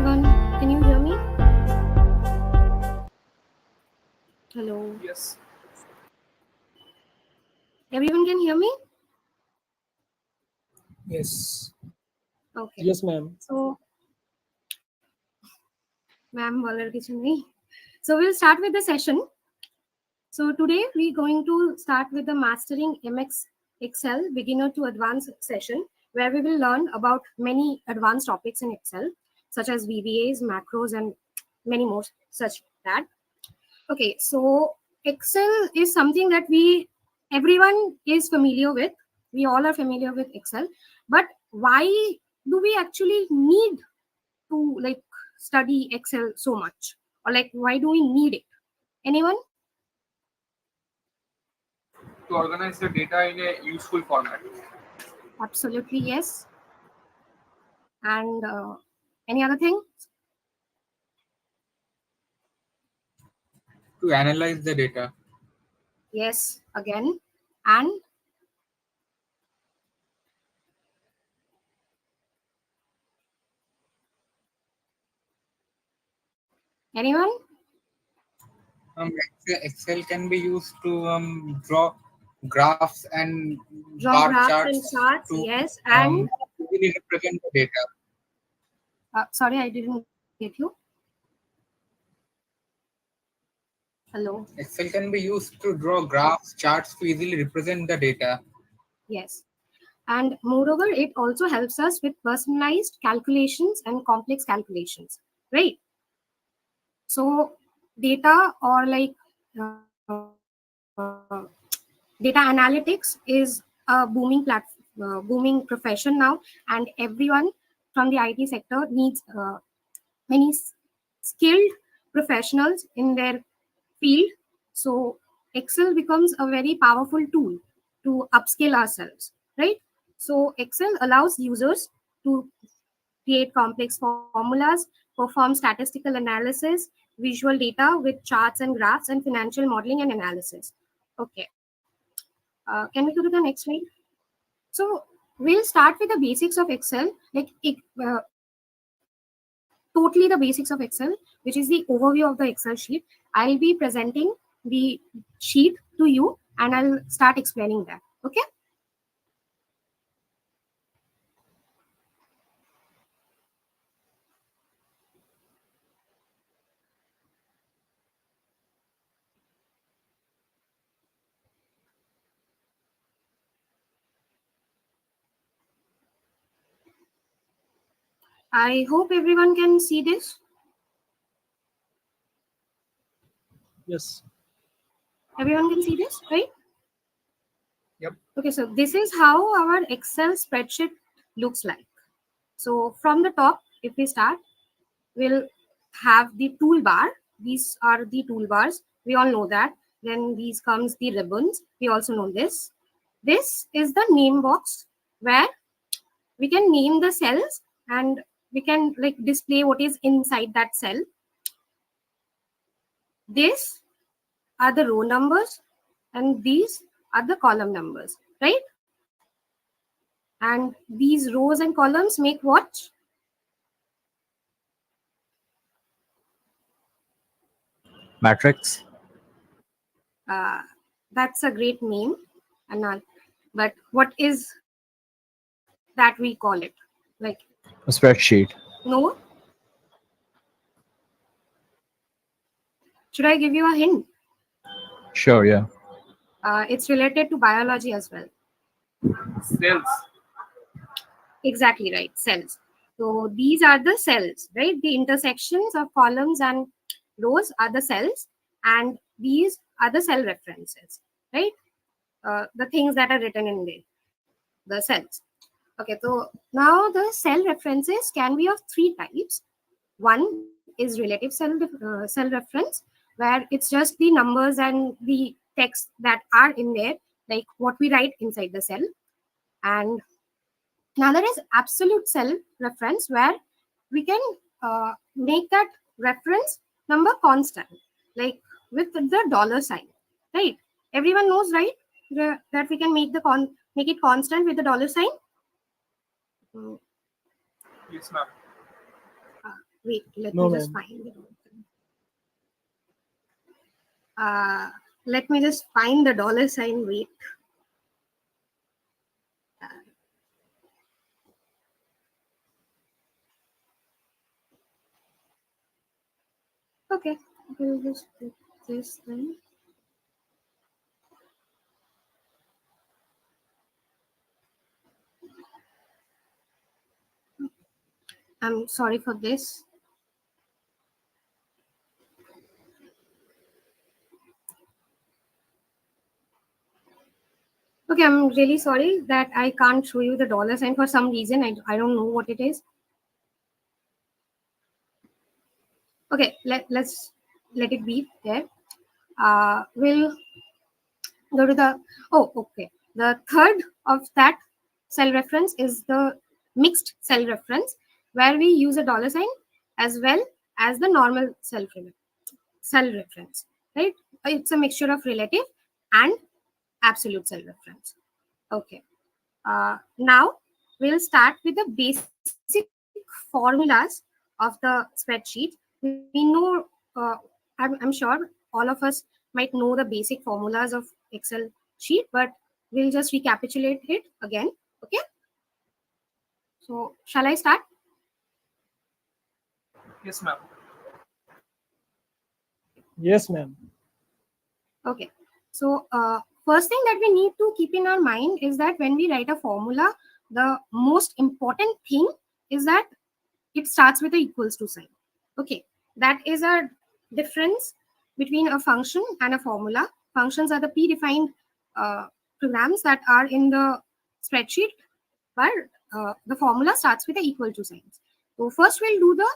everyone. Can you hear me? Hello. Yes. Everyone can hear me? Yes. Okay. Yes, ma'am. So, ma'am, so we'll start with the session. So today we're going to start with the Mastering MX Excel Beginner to Advanced session, where we will learn about many advanced topics in Excel, such as VBAs, macros, and many more such that. Okay, so Excel is something that everyone is familiar with. We all are familiar with Excel, but why do we actually need to study Excel so much, or why do we need it? Anyone? To organize the data in a useful format. Absolutely yes. And any other thing? To analyze the data. Yes, again. And anyone? Excel can be used to draw graphs and Draw bar graphs and charts charts. to Yes. And really represent the data. sorry, I didn't get you. Hello. Excel can be used to draw graphs, charts to easily represent the data. Yes. And moreover, it also helps us with personalized calculations and complex calculations, right? So data or data analytics is a booming profession now, and everyone from the IT sector needs many skilled professionals in their field. So Excel becomes a very powerful tool to upskill ourselves, right? So Excel allows users to create complex formulas, perform statistical analysis, visual data with charts and graphs, and financial modeling and analysis. Okay. Can we go to the next slide? So we'll start with the basics of Excel, totally the basics of Excel, which is the overview of the Excel sheet. I'll be presenting the sheet to you and I'll start explaining that. Okay. I hope everyone can see this. Yes. Everyone can see this, right? Yep. Okay, so this is how our Excel spreadsheet looks like. So from the top, if we start, we'll have the toolbar. These are the toolbars. We all know that. Then these comes the ribbons. We also know this. This is the name box where we can name the cells and we can display what is inside that cell. These are the row numbers and these are the column numbers, right? And these rows and columns make what? Matrix. That's a great name, Anand. But what is that we call it? Like A spreadsheet. no? Should I give you a hint? Sure, yeah. It's related to biology as well. Cells. Exactly right, cells. So these are the cells, right? The intersections of columns and rows are the cells, and these are the cell references, right? The things that are written in there, the cells. Okay, so now the cell references can be of three types. One is relative cell reference, where it's just the numbers and the text that are in there, like what we write inside the cell. And another is absolute cell reference, where we can make that reference number constant, like with the dollar sign, right? Everyone knows, right, that we can make it constant with the dollar sign. Yes, ma'am. Wait, let No, me just ma'am. find it. Uh, let me just find the dollar sign. Wait. Okay, we'll just put this then. I'm sorry for this. Okay, I'm really sorry that I can't show you the dollar sign for some reason. I don't know what it is. Okay, let's let it be there. We'll go to the, oh, okay. The third of that cell reference is the mixed cell reference, where we use a dollar sign as well as the normal cell reference, right? It's a mixture of relative and absolute cell reference. Okay. Now we'll start with the basic formulas of the spreadsheet. We know, I'm sure all of us might know the basic formulas of Excel sheet, but we'll just recapitulate it again. Okay. So shall I start? Yes, ma'am. Yes, ma'am. Okay. So first thing that we need to keep in our mind is that when we write a formula, the most important thing is that it starts with a equals to sign. Okay, that is a difference between a function and a formula. Functions are the predefined uh, programs that are in the spreadsheet, but the formula starts with the equal to signs. So first we'll do the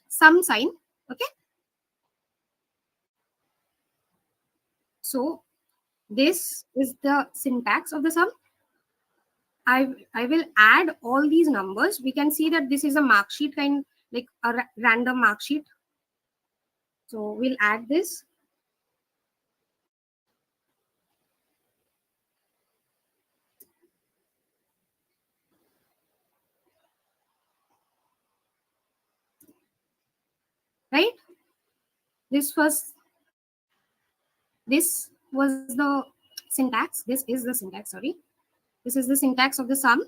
sum sign. Okay, so this is the syntax of the sum. I will add all these numbers. We can see that this is a mark sheet kind, like a random mark sheet. So we'll add this. Right, this was the syntax. This is the syntax, sorry. This is the syntax of the sum,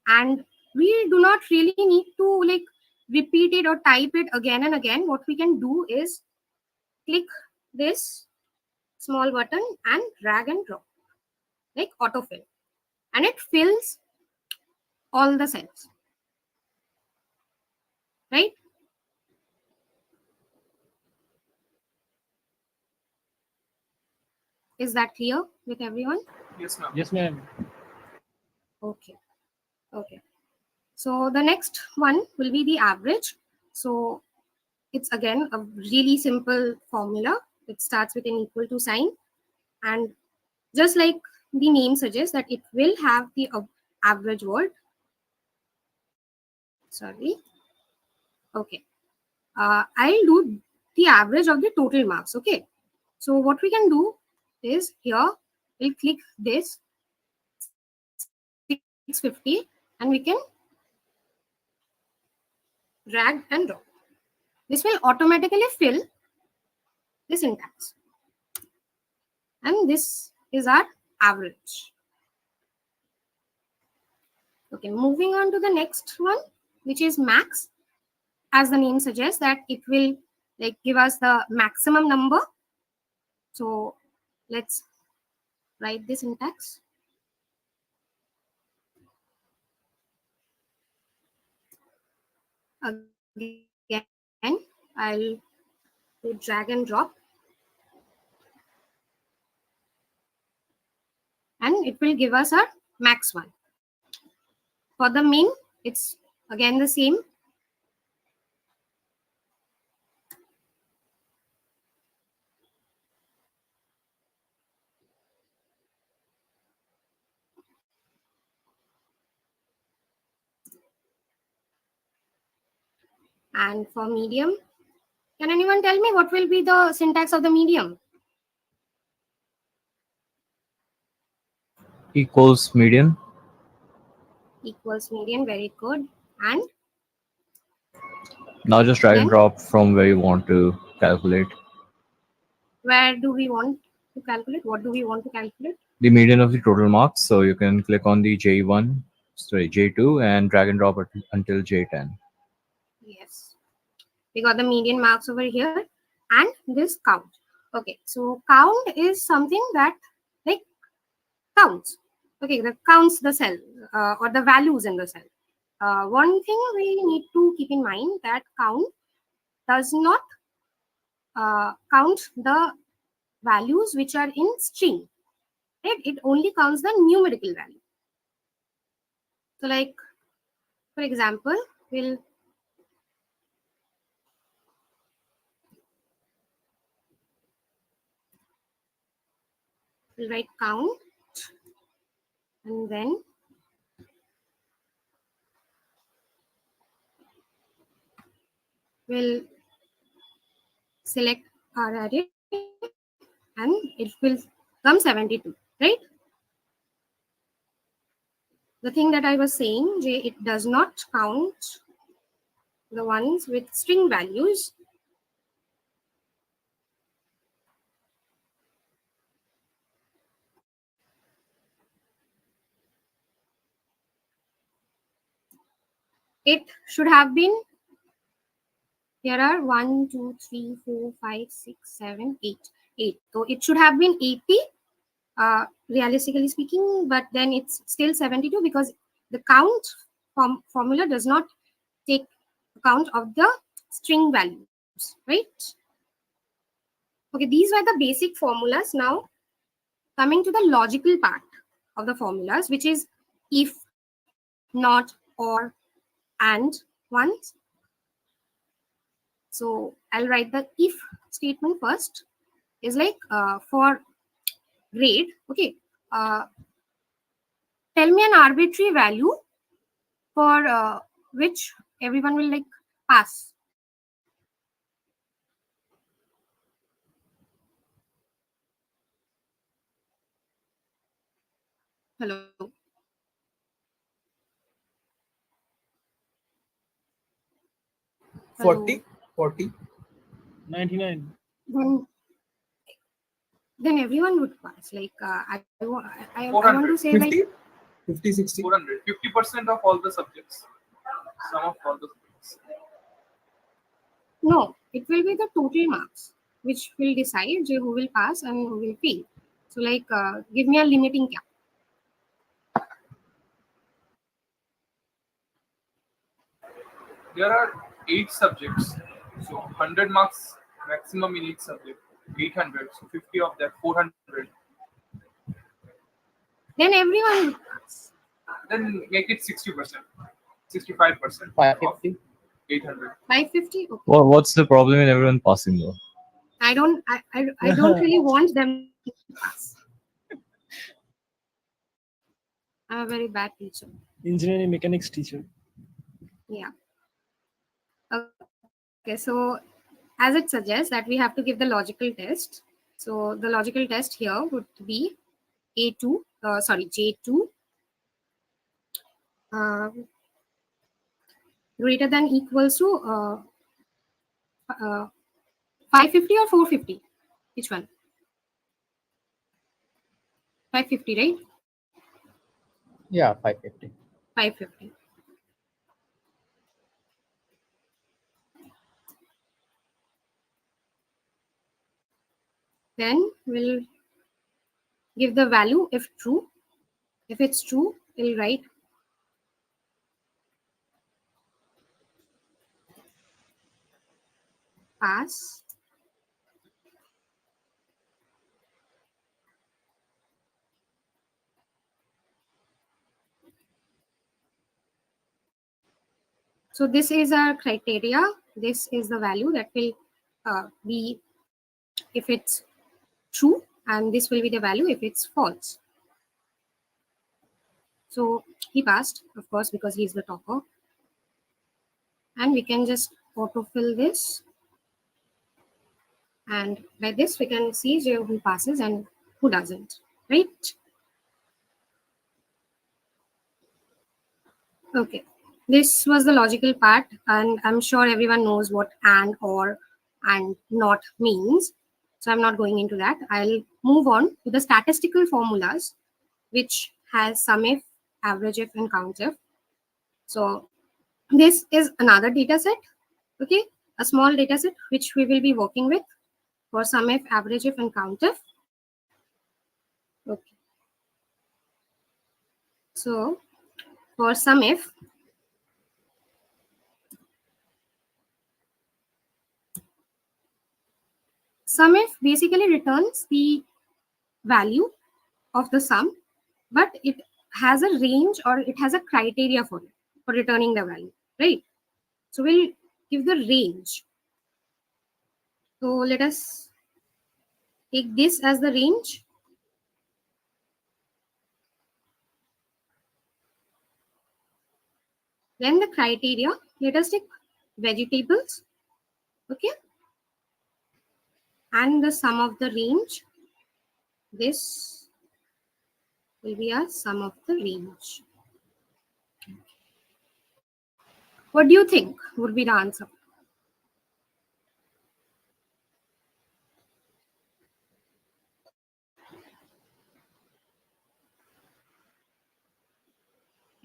and we do not really need to like repeat it or type it again and again. What we can do is click this small button and drag and drop, like autofill, and it fills all the cells, right? Is that clear with everyone? Yes, ma'am. Yes, ma'am. Okay. Okay. So the next one will be the average. So it's again a really simple formula. It starts with an equal to sign, and just like the name suggests, that it will have the average word. Sorry. Okay. I'll do the average of the total marks. Okay. So what we can do is here we'll click this 650 and we can drag and drop. This will automatically fill the syntax. And this is our average. Okay, moving on to the next one, which is max. As the name suggests, that it will like give us the maximum number. So let's write this syntax. Again, I'll do drag and drop, and it will give us our max one. For the min, it's again the same. And for medium, can anyone tell me what will be the syntax of the medium? Equals median. Equals median, very good. And Now just drag and Then drop from where you want to calculate. where do we want to calculate? What do we want to calculate? The median of the total marks. So you can click on the J2 and drag and drop it until J10. Yes, we got the median marks over here and this count. Okay, so count is something that like counts. Okay, that counts the cell or the values in the cell. One thing we need to keep in mind that count does not count the values which are in string, right? It only counts the numerical value. So like, for example, we'll write count and then we'll select our array and it will come 72, right? The thing that I was saying, it does not count the ones with string values. It should have been, here are 1, 2, 3, 4, 5, 6, 7, 8. 8. So it should have been 80, realistically speaking, but then it's still 72 because the count formula does not take account of the string values, right? Okay, these were the basic formulas. Now, coming to the logical part of the formulas, which is if, not, or, and, once. So I'll write the if statement first. Is like for grade. Okay, uh, tell me an arbitrary value for which everyone will like pass. Hello. 40, Hello. 40. 99. Then everyone would pass. Like I want to 400. say like 50, 50, 60. 400. 50% of all the subjects. Some of all the subjects. no, it will be the total marks which will decide who will pass and who will fail. So like give me a limiting cap. There are 8 subjects. So 100 marks maximum in each subject. 800. So 50 of that, 400. Then everyone would pass. Then make it 60%. 65% of 550. 800. 550. Okay. Well, what's the problem in everyone passing though? I don't really want them to pass. I'm a very bad teacher. Engineering mechanics teacher. Yeah. Okay, so as it suggests that we have to give the logical test. So the logical test here would be A2, sorry, J2 uh, greater than equals to 550 or 450. Which one? 550, right? Yeah, 550. 550. Then we'll give the value if true. If it's true, we'll write pass. So this is our criteria. This is the value that will be if it's true, and this will be the value if it's false. So he passed, of course, because he's the topper. And we can just autofill this. And by this, we can see who passes and who doesn't, right? Okay. this was the logical part, and I'm sure everyone knows what and, or, and not means. So I'm not going into that. I'll move on to the statistical formulas, which has sum if, average if, and count if. So this is another data set, okay, a small data set which we will be working with for sum if, average if, and count if. Okay. So for sum if, sum if basically returns the value of the sum, but it has a range or it has a criteria for it for returning the value, right? So we'll give the range. So let us take this as the range. Then the criteria, let us take vegetables, okay, and the sum of the range. This will be a sum of the range. What do you think would be the answer?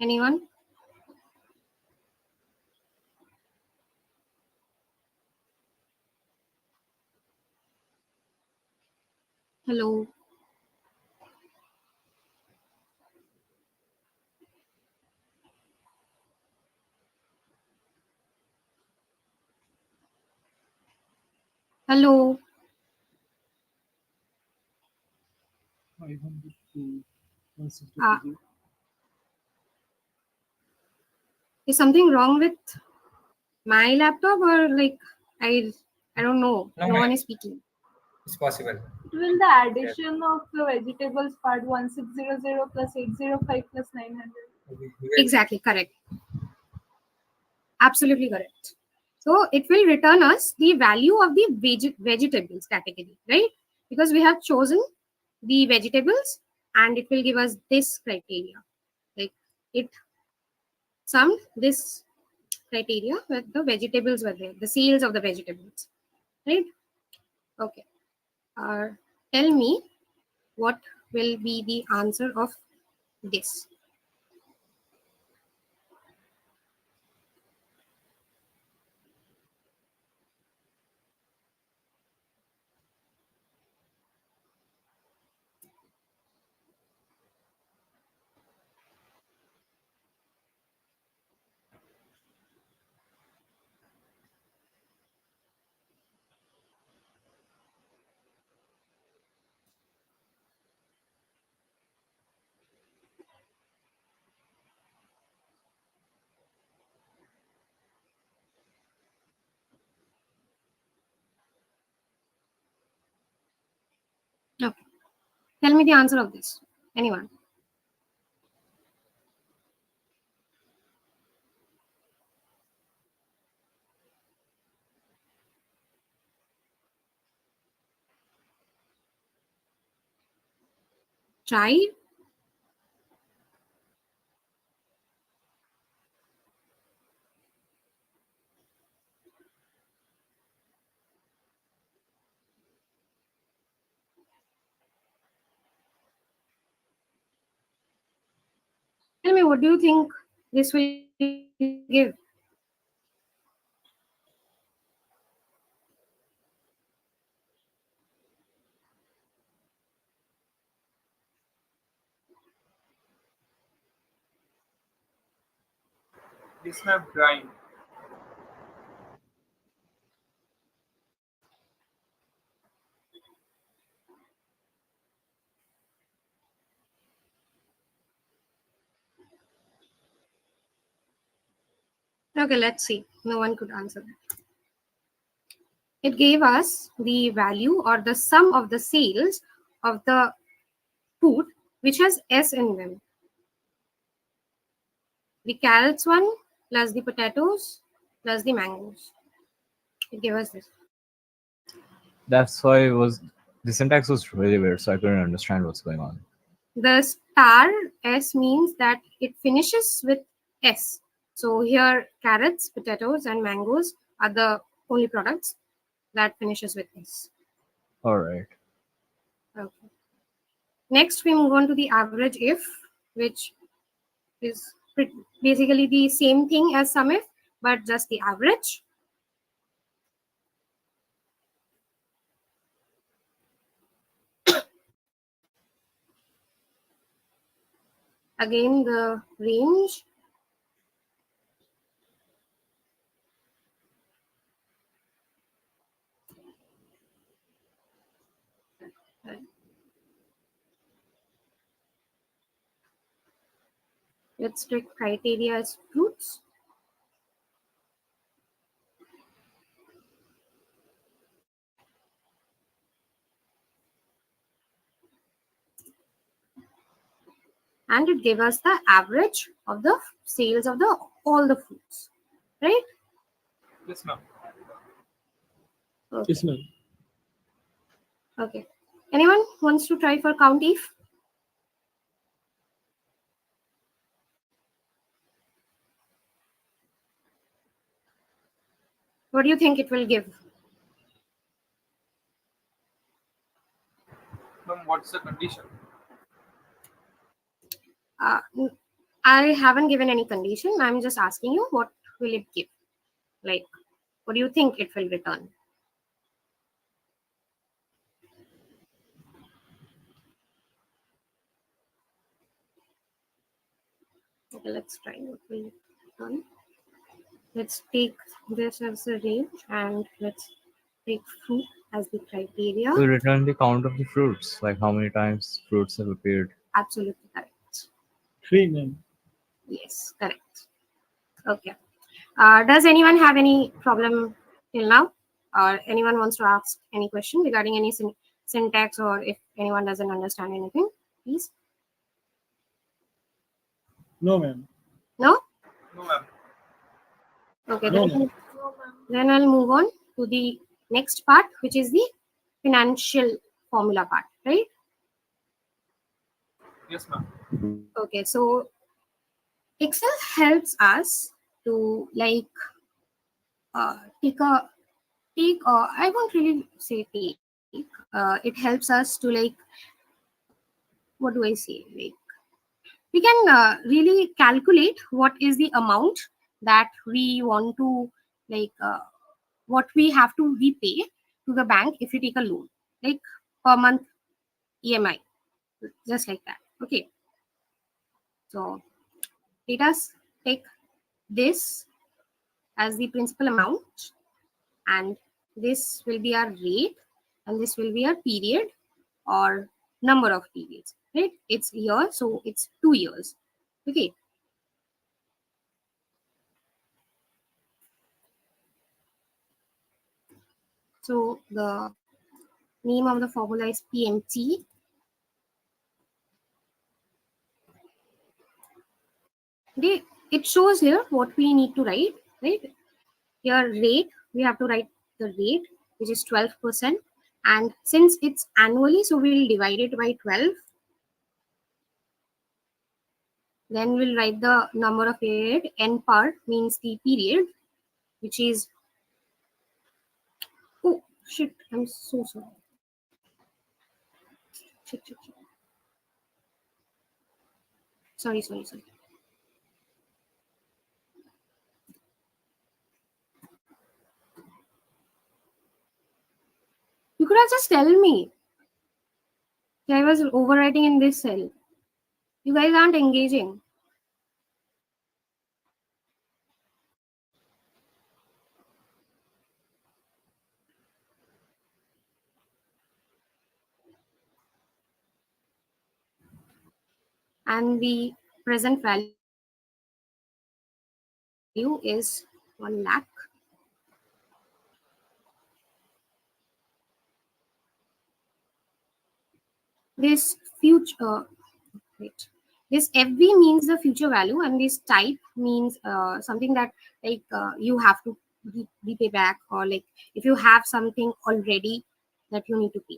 Anyone? Hello. Hello. 500 to 160. Is something wrong with my laptop or like I don't know. No, No one ma'am. is speaking. It's possible. Will the addition of the vegetables part 1600 plus 805 plus 900? Exactly, correct. Absolutely correct. So it will return us the value of the vegetables category, right? Because we have chosen the vegetables and it will give us this criteria. Like it summed this criteria where the vegetables were there, the sales of the vegetables, right? Okay. Tell me what will be the answer of this. Okay. Tell me the answer of this. Anyone? Try. Tell me what do you think this will give? This map grind. Okay, let's see. No one could answer that. It gave us the value or the sum of the sales of the food which has S in them. The carrots one plus the potatoes plus the mangoes. It gave us this. That's why it was the syntax was really weird, so I couldn't understand what's going on. The star S means that it finishes with S. So here carrots, potatoes, and mangoes are the only products that finishes with this. All right. Okay. Next, we move on to the average if, which is basically the same thing as sum if, but just the average. Again, the range. Let's take criteria as fruits. And it gave us the average of the sales of the all the fruits, right? Yes, ma'am. Okay. Yes, ma'am. Okay. Anyone wants to try for count if? What do you think it will give? Ma'am, what's the condition? Uh, I haven't given any condition. I'm just asking you what will it give? Like, what do you think it will return? Okay, let's try what will it return. Let's take this as a range and let's take fruit as the criteria. We'll return the count of the fruits, like how many times fruits have appeared. Absolutely correct. 3, ma'am. Yes, correct. Okay. Does anyone have any problem till now? Or anyone wants to ask any question regarding any syntax, or if anyone doesn't understand anything, please? No, ma'am. No? No, ma'am. Okay, No, then, ma'am. then I'll move on to the next part, which is the financial formula part, right? Yes, ma'am. Okay, so Excel helps us to like take I won't really say take. It helps us to like, what do I say? Like, we can really calculate what is the amount that we want to like what we have to repay to the bank if we take a loan, like per month EMI, just like that. Okay, so let us take this as the principal amount, and this will be our rate, and this will be our period or number of periods, right? It's year, so it's 2 years. Okay, so the name of the formula is PMT. It shows here what we need to write, right? Here rate, we have to write the rate, which is 12%. And since it's annually, so we'll divide it by 12. Then we'll write the number of period. N part means the period, which is, oh shit, I'm so sorry. Shit. Sorry. You could have just tell me. I was overwriting in this cell. You guys aren't engaging. And the present value is 1 lakh. This future, wait, this FV means the future value, and this type means something that like you have to repay back, or like if you have something already that you need to pay.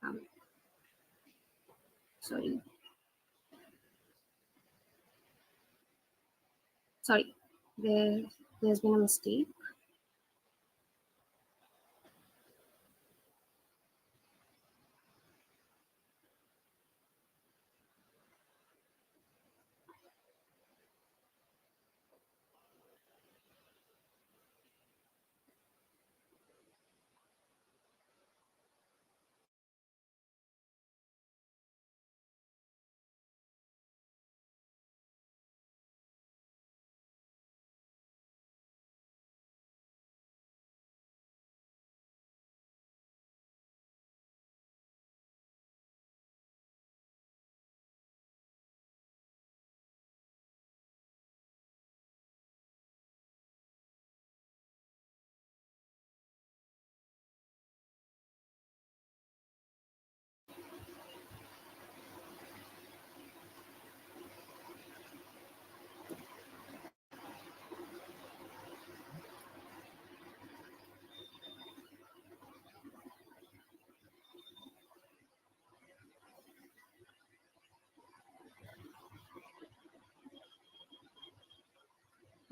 Um, sorry. Sorry, there's been a mistake.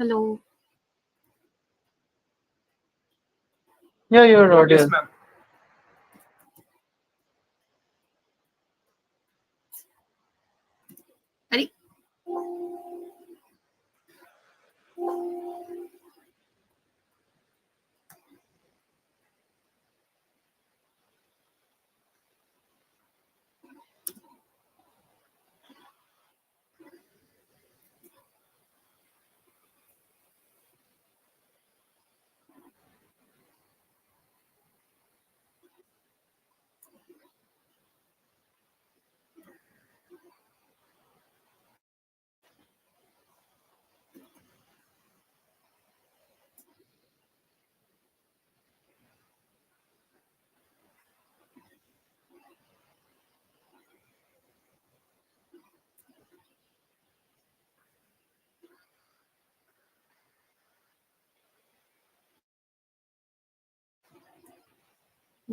Hello. Yeah, you're Yes, audible. ma'am. Are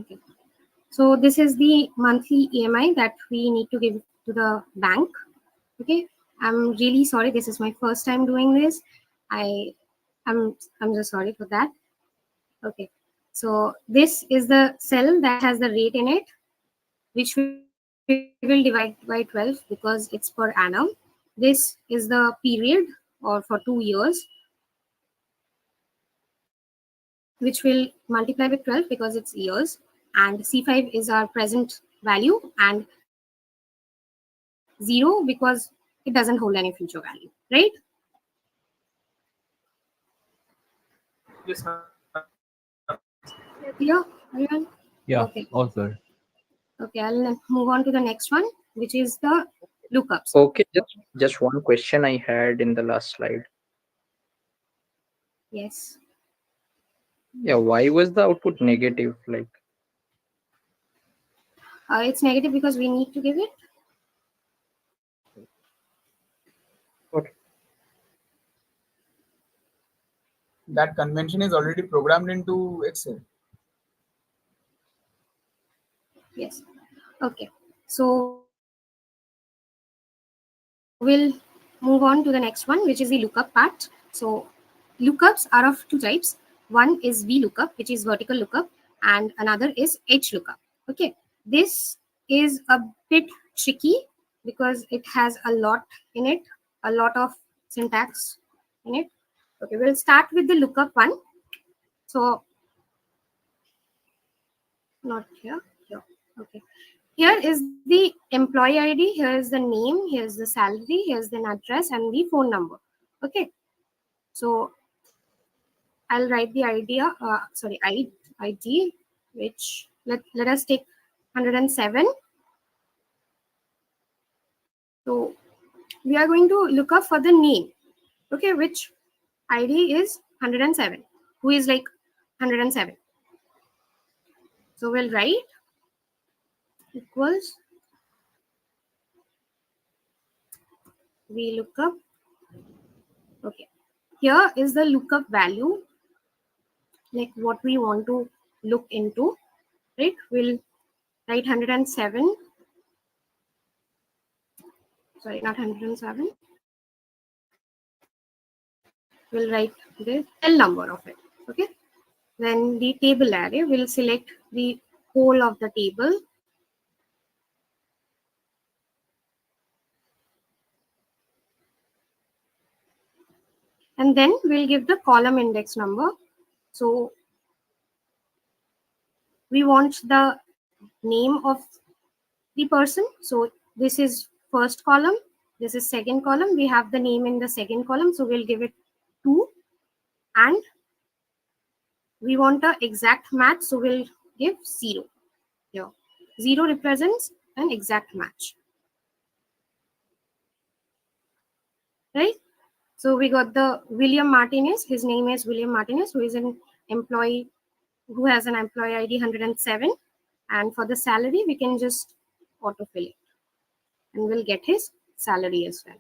Okay. So this is the monthly EMI that we need to give to the bank. Okay. I'm really sorry. This is my first time doing this. I I'm just sorry for that. Okay. So this is the cell that has the rate in it, which we will divide by 12 because it's per annum. This is the period or for 2 years, which will multiply with 12 because it's years. And C5 is our present value, and 0 because it doesn't hold any future value, right? Yes, ma'am. Clear, everyone? Yeah, Okay. all good. Okay, I'll move on to the next one, which is the lookups. Okay, just one question I had in the last slide. Yes. Yeah, why was the output negative? Like, It's negative because we need to give it. what? That convention is already programmed into Excel. Yes. Okay. So we'll move on to the next one, which is the lookup part. So lookups are of two types. One is VLOOKUP, which is vertical lookup, and another is H lookup. Okay. This is a bit tricky because it has a lot in it, a lot of syntax in it. Okay, we'll start with the lookup one. So not here, here. Okay. Here is the employee ID, here is the name, here's the salary, here's the address, and the phone number. Okay. So I'll write the idea, ID, which let us take 107. So we are going to look up for the name. Okay, which ID is 107? Who is like 107? So we'll write equals we look up. Okay, here is the lookup value, like what we want to look into, right? We'll write 107. Sorry, not 107. we'll write the cell number of it. Okay. Then the table array will select the whole of the table. And then we'll give the column index number. So we want the name of the person. So this is first column, this is second column. We have the name in the second column, so we'll give it 2. And we want the exact match, so we'll give 0 here. 0 represents an exact match, right? So we got the William Martinez. His name is William Martinez, who is an employee who has an employee ID 107. And for the salary, we can just autofill it and we'll get his salary as well.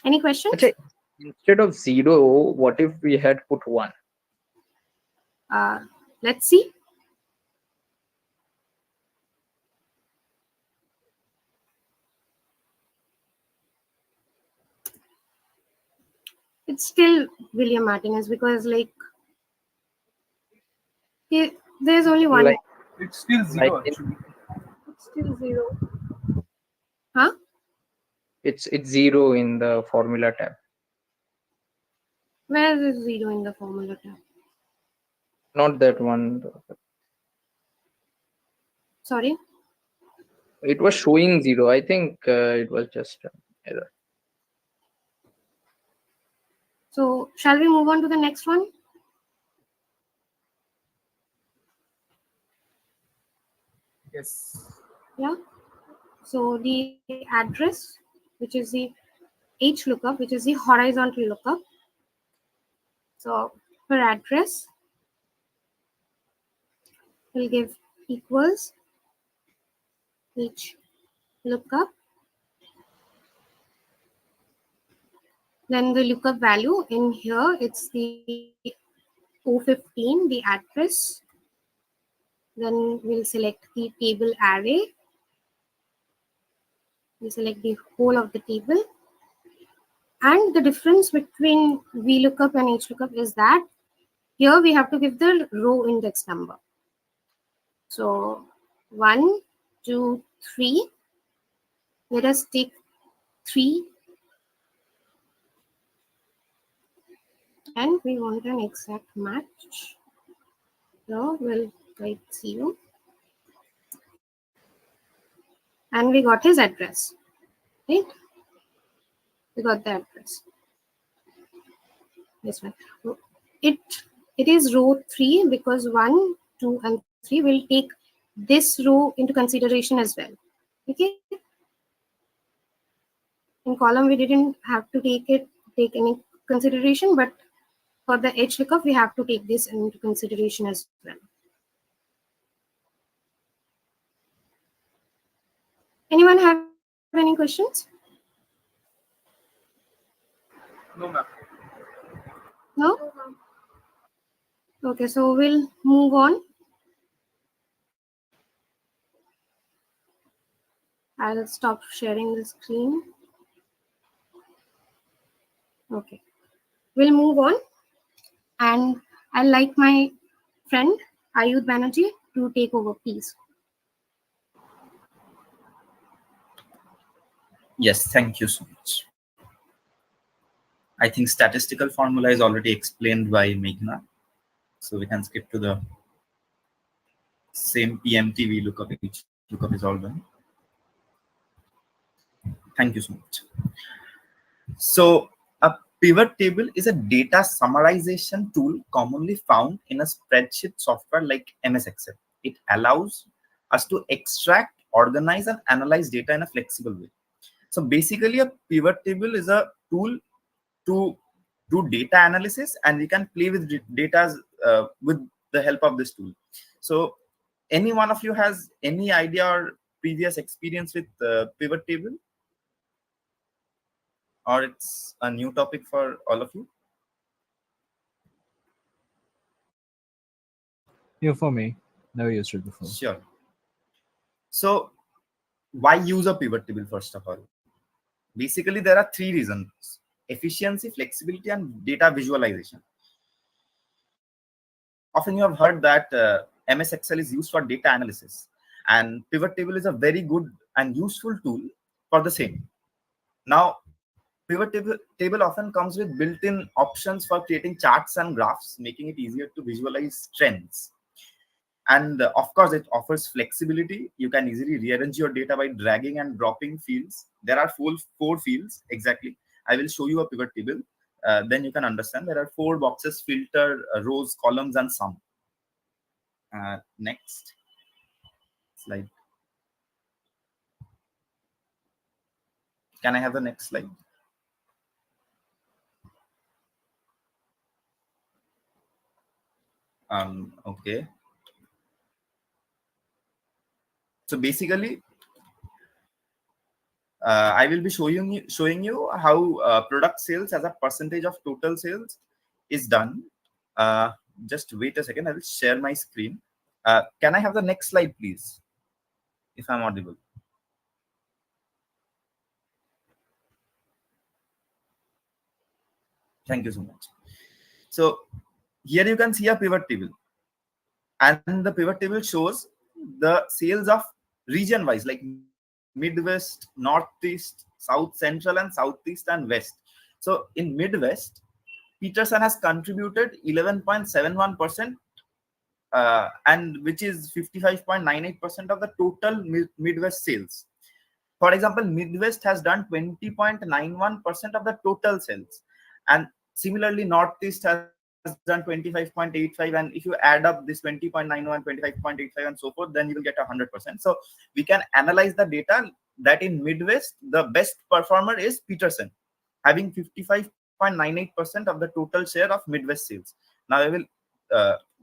Any questions? Okay. Instead of 0, what if we had put 1? Let's see. It's still William Martinez because like there's only one. Like, It's still 0 Like in- actually. It's still 0. Huh? it's 0 in the formula tab. Where is 0 in the formula tab? Not that one. Sorry. It was showing 0. I think it was just error. So shall we move on to the next one? Yes. Yeah. So the address, which is the H lookup, which is the horizontal lookup. So for address, we'll give equals H lookup. Then the lookup value in here, it's the 015, the address. Then we'll select the table array. We select the whole of the table. And the difference between VLOOKUP and HLOOKUP is that here we have to give the row index number. So 1, 2, 3. Let us take 3. And we want an exact match. So we'll write 0. And we got his address, right? We got the address. This one. It is row 3 because 1, 2, and 3 will take this row into consideration as well. Okay. In column, we didn't have to take any consideration, but for the H lookup, we have to take this into consideration as well. Anyone have any questions? No, ma'am. No? Okay, so we'll move on. I'll stop sharing the screen. Okay, we'll move on. And I'd like my friend Ayud Banerjee to take over, please. Yes, thank you so much. I think statistical formula is already explained by Meghna. So we can skip to the same EMT VLOOKUP, each lookup is all done. Thank you so much. So a pivot table is a data summarization tool commonly found in a spreadsheet software like MS Excel. It allows us to extract, organize, and analyze data in a flexible way. So basically, a pivot table is a tool to do data analysis, and we can play with data with the help of this tool. So any one of you has any idea or previous experience with pivot table? Or it's a new topic for all of you? Yeah, for me. Never used it before. Sure. So why use a pivot table first of all? Basically, there are three reasons: efficiency, flexibility, and data visualization. Often you have heard that MS Excel is used for data analysis, and pivot table is a very good and useful tool for the same. Now, pivot table often comes with built-in options for creating charts and graphs, making it easier to visualize trends. And of course, it offers flexibility. You can easily rearrange your data by dragging and dropping fields. There are four fields exactly. I will show you a pivot table. Then you can understand. There are 4 boxes: filter, rows, columns, and sum. Next slide. Can I have the next slide? Okay. So basically, I will be showing you how product sales as a percentage of total sales is done. Just wait a second. I will share my screen. Can I have the next slide, please, if I'm audible? Thank you so much. So here you can see a pivot table, and the pivot table shows the sales of region wise, like Midwest, Northeast, South Central, and Southeast and West. So in Midwest, Peterson has contributed 11.71%, and which is 55.98% of the total Midwest sales. For example, Midwest has done 20.91% of the total sales, and similarly Northeast has done 25.85, and if you add up this 20.91, 25.85, and so forth, then you will get 100%. So we can analyze the data that in Midwest the best performer is Peterson, having 55.98% of the total share of Midwest sales. Now I will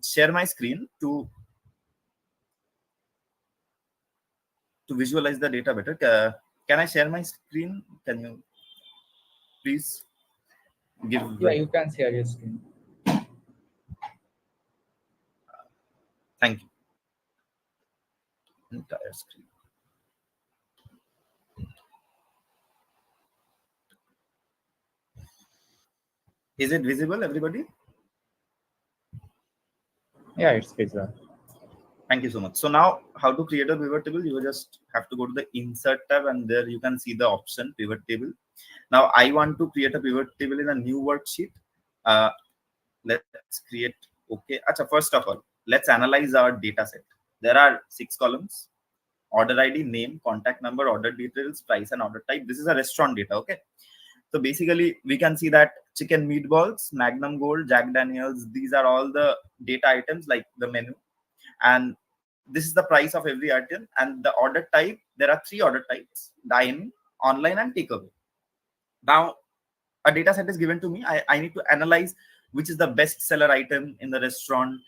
share my screen to visualize the data better. Can I share my screen? Can you please give? Yeah, you can share your screen. Thank you. Entire screen. Is it visible, everybody? Yeah, it's visible. Thank you so much. So now, how to create a pivot table? You just have to go to the Insert tab, and there you can see the option Pivot Table. Now, I want to create a pivot table in a new worksheet. Let's create. Okay. Achha, first of all, let's analyze our data set. There are 6 columns: order ID, name, contact number, order details, price, and order type. This is a restaurant data. Okay. So basically, we can see that chicken meatballs, Magnum Gold, Jack Daniels, these are all the data items like the menu. And this is the price of every item. And the order type, there are 3 order types: dine, online, and takeaway. Now, a data set is given to me. I need to analyze which is the best seller item in the restaurant.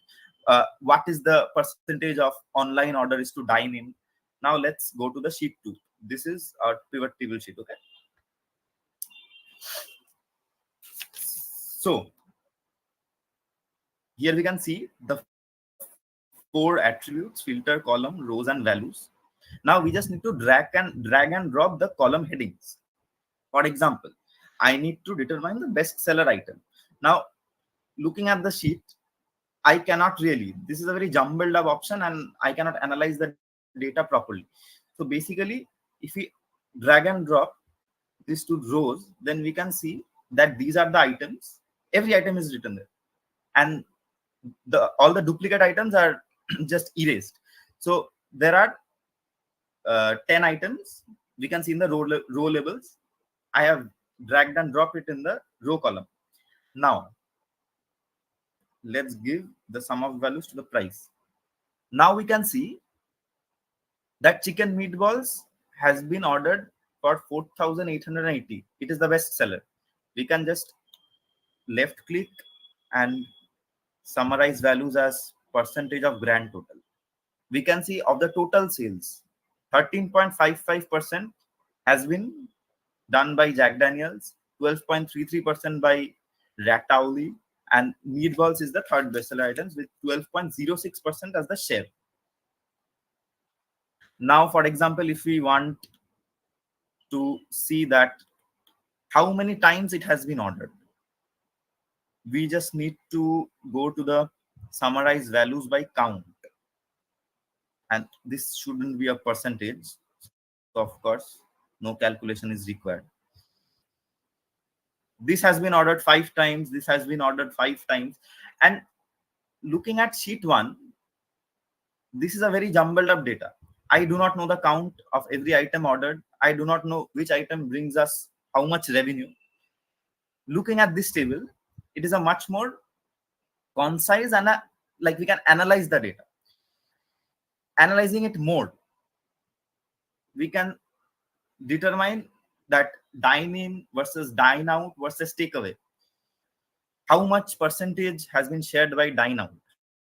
What is the percentage of online orders to dine in. Now, let's go to the sheet 2. This is our pivot table sheet. Okay. So here we can see the 4 attributes: filter, column, rows, and values. Now we just need to drag and drop the column headings. For example, I need to determine the best seller item. Now, looking at the sheet, I cannot really, this is a very jumbled up option, and I cannot analyze the data properly. So basically, if we drag and drop these 2 rows, then we can see that these are the items. Every item is written there, and all the duplicate items are just erased. So there are 10 items we can see in the row labels. I have dragged and dropped it in the row column. Now let's give the sum of values to the price. Now we can see that chicken meatballs has been ordered for 4,880. It is the best seller. We can just left click and summarize values as percentage of grand total. We can see of the total sales, 13.55% has been done by Jack Daniels, 12.33% by Ratatouille, and meatballs is the third bestseller items with 12.06% as the share. Now, for example, if we want to see that how many times it has been ordered. We just need to go to the summarize values by count, and this shouldn't be a percentage. So of course, no calculation is required. This has been ordered 5 times. This has been ordered 5 times. And looking at sheet 1, this is a very jumbled up data. I do not know the count of every item ordered. I do not know which item brings us how much revenue. Looking at this table, it is a much more concise and like we can analyze the data. Analyzing it more, we can determine that dine in versus dine out versus takeaway. How much percentage has been shared by dine out?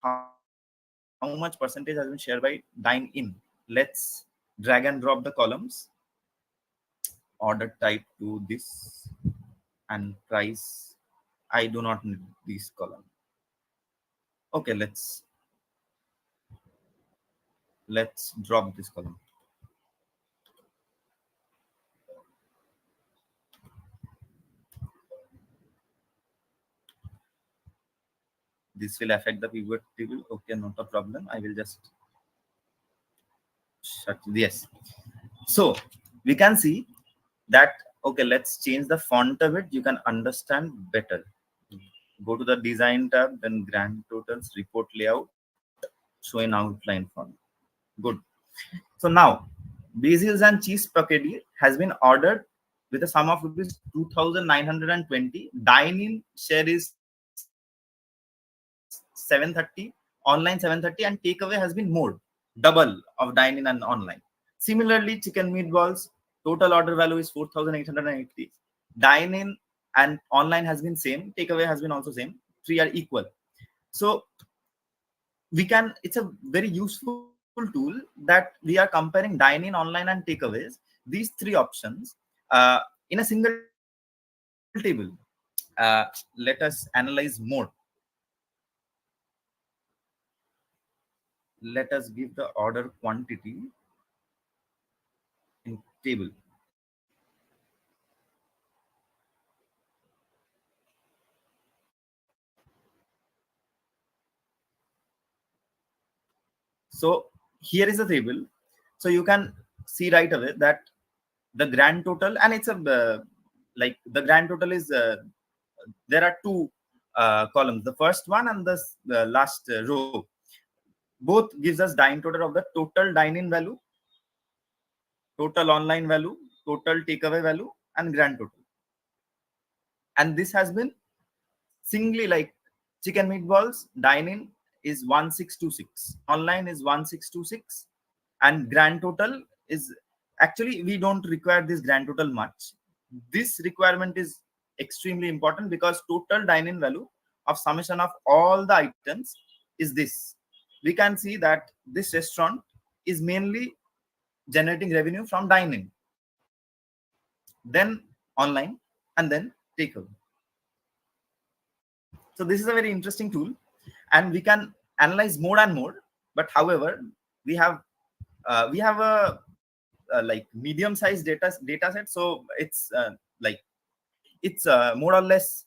How much percentage has been shared by dine in? Let's drag and drop the columns. Order type to this and price. I do not need this column. Okay, let's drop this column. This will affect the pivot table. Okay, not a problem. I will just shut. Yes. So we can see that. Okay, let's change the font a bit. You can understand better. Go to the design tab, then grand totals, report layout, show an outline font. Good. So now, basils and cheese spaghetti has been ordered with a sum of rupees 2,920. Dine-in share is 730, online 730, and takeaway has been more, double of dine-in and online. Similarly, chicken meatballs, total order value is 4,880. Dine-in and online has been same, takeaway has been also same. 3 are equal. So we can, it's a very useful tool that we are comparing dine-in, online, and takeaways. These 3 options in a single table. Let us analyze more. Let us give the order quantity in table. So here is a table. So you can see right away that the grand total, and it's a like the grand total is there are 2 columns, the first one and the last row. Both gives us dine total of the total dine-in value, total online value, total takeaway value, and grand total. And this has been singly, like chicken meatballs dine-in is 1626, online is 1626, and grand total is, actually we don't require this grand total much. This requirement is extremely important because total dine-in value of summation of all the items is this. We can see that this restaurant is mainly generating revenue from dine-in, then online, and then takeaway. So this is a very interesting tool, and we can analyze more and more. But however, we have a like medium-sized data set, so it's like it's uh, more or less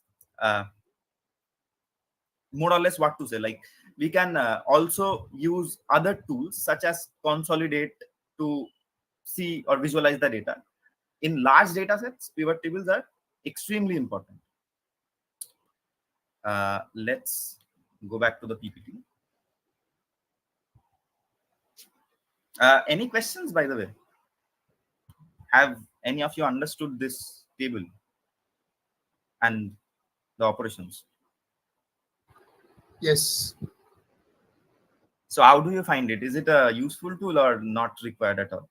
what to say. Like we can also use other tools such as consolidate to see or visualize the data. In large data sets, pivot tables are extremely important. Let's go back to the PPT. Any questions, by the way? Have any of you understood this table and the operations? Yes. So how do you find it? Is it a useful tool or not required at all?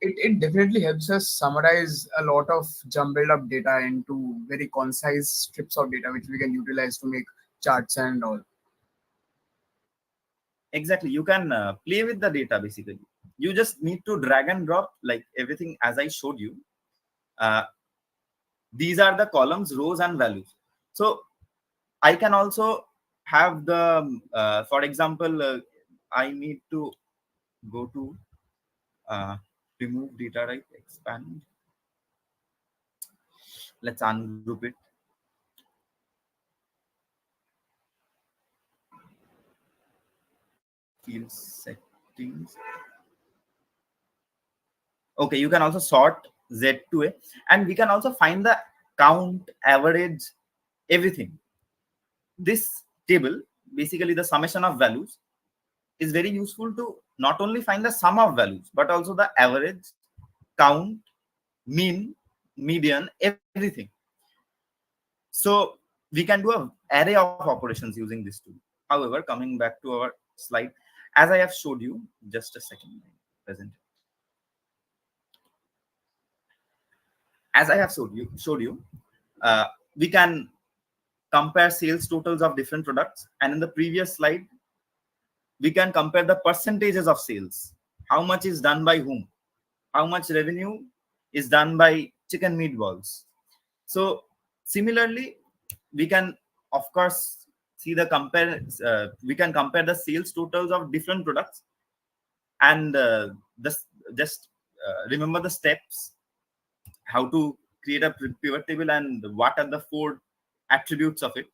It definitely helps us summarize a lot of jumbled up data into very concise strips of data, which we can utilize to make charts and all. Exactly. You can play with the data basically. You just need to drag and drop like everything as I showed you. Uh, these are the columns, rows, and values. So I can also have the, for example, I need to go to remove data, right? Expand. Let's ungroup it. Field settings. Okay, you can also sort Z to A, and we can also find the count, average, everything. This table, basically the summation of values, is very useful to not only find the sum of values, but also the average, count, mean, median, everything. So we can do an array of operations using this tool. However, coming back to our slide, as I have showed you, just a second, present. As I have showed you, we can compare sales totals of different products, and in the previous slide, we can compare the percentages of sales. How much is done by whom? How much revenue is done by chicken meatballs? So similarly, we can of course see the compare. We can compare the sales totals of different products, and this just remember the steps, how to create a pivot table, and what are the four attributes of it.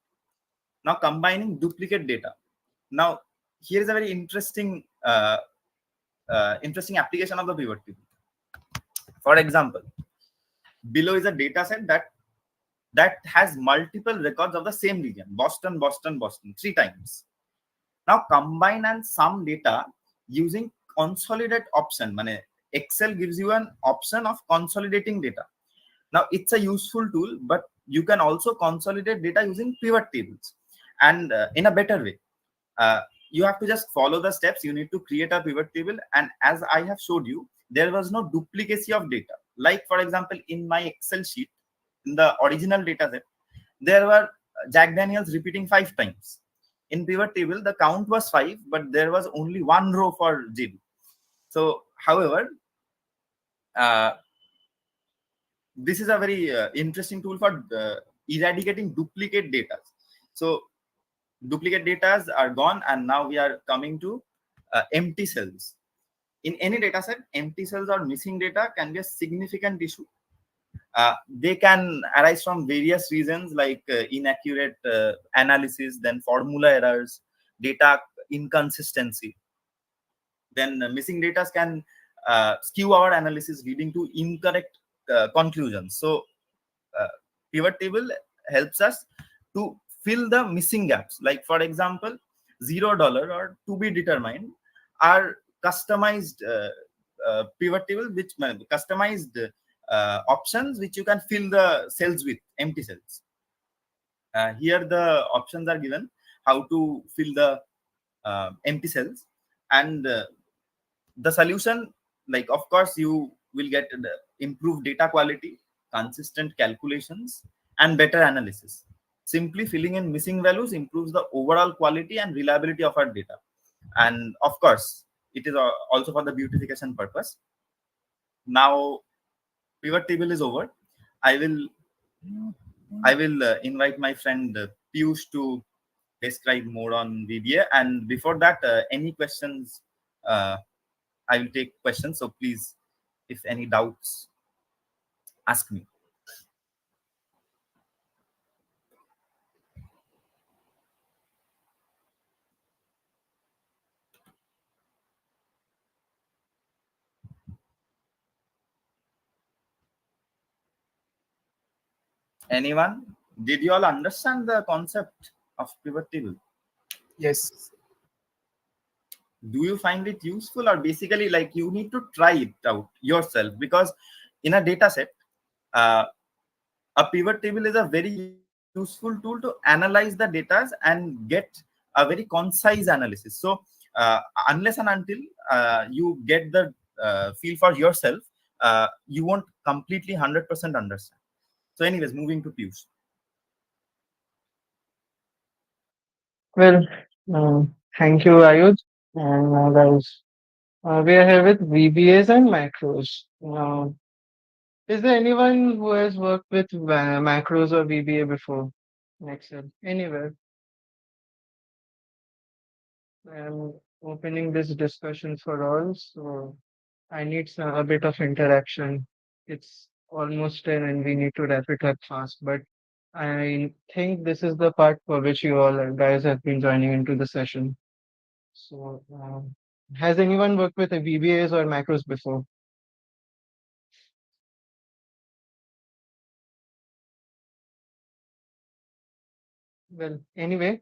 Now combining duplicate data. Now here is a very interesting application of the pivot table. For example, below is a data set that has multiple records of the same region, Boston, Boston, Boston, 3 times. Now combine and sum data using consolidate option. Mane Excel gives you an option of consolidating data. Now it's a useful tool, but you can also consolidate data using pivot tables, and in a better way. Uh, you have to just follow the steps. You need to create a pivot table, and as I have showed you, there was no duplicacy of data. Like for example, in my Excel sheet, in the original data set, there were Jack Daniels repeating 5 times. In pivot table, the count was 5, but there was only one row for JB. So, however, uh, this is a very interesting tool for eradicating duplicate data. So, duplicate data are gone, and now we are coming to empty cells. In any data set, empty cells or missing data can be a significant issue. They can arise from various reasons like inaccurate analysis, then formula errors, data inconsistency. Then missing data can skew our analysis, leading to incorrect conclusions. So uh, pivot table helps us to fill the missing gaps. Like for example, $0 or to be determined are customized pivot table, which customized options which you can fill the cells with empty cells. Here the options are given how to fill the empty cells, and the solution, like of course you will get the improved data quality, consistent calculations, and better analysis. Simply filling in missing values improves the overall quality and reliability of our data, and of course it is also for the beautification purpose. Now pivot table is over. I will invite my friend Piyush to describe more on VBA, and before that, any questions, uh, I will take questions. So please, if any doubts, ask me. Anyone? Did you all understand the concept of pivot table? Yes. Do you find it useful, or basically like you need to try it out yourself? Because in a data set, uh, a pivot table is a very useful tool to analyze the data and get a very concise analysis. So unless and until you get the feel for yourself, you won't completely 100% understand. So anyways, moving to Piyush. Well, thank you, Ayush. And guys, we are here with VBAs and macros. Is there anyone who has worked with macros or VBA before? Excel. Anywhere. I'm opening this discussion for all, so I need a bit of interaction. It's almost 10 and we need to wrap it up fast. But I think this is the part for which you all guys have been joining into the session. So, has anyone worked with a VBAs or macros before? Well, anyway,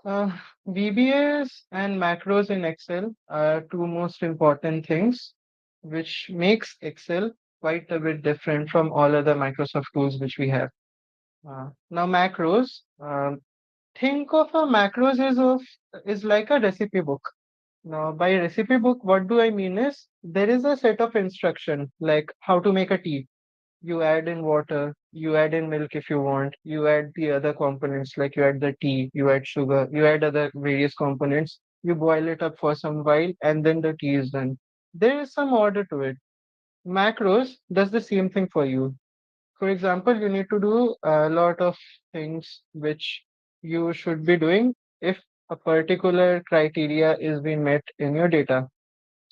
uh, VBAs and macros in Excel are two most important things, which makes Excel quite a bit different from all other Microsoft tools which we have. Now, macros. Think of a macros is like a recipe book. Now, by recipe book, what do I mean is there is a set of instruction like how to make a tea. You add in water, you add in milk if you want, you add the other components like you add the tea, you add sugar, you add other various components, you boil it up for some while, and then the tea is done. There is some order to it. Macros does the same thing for you. For example, you need to do a lot of things which you should be doing if a particular criteria is being met in your data.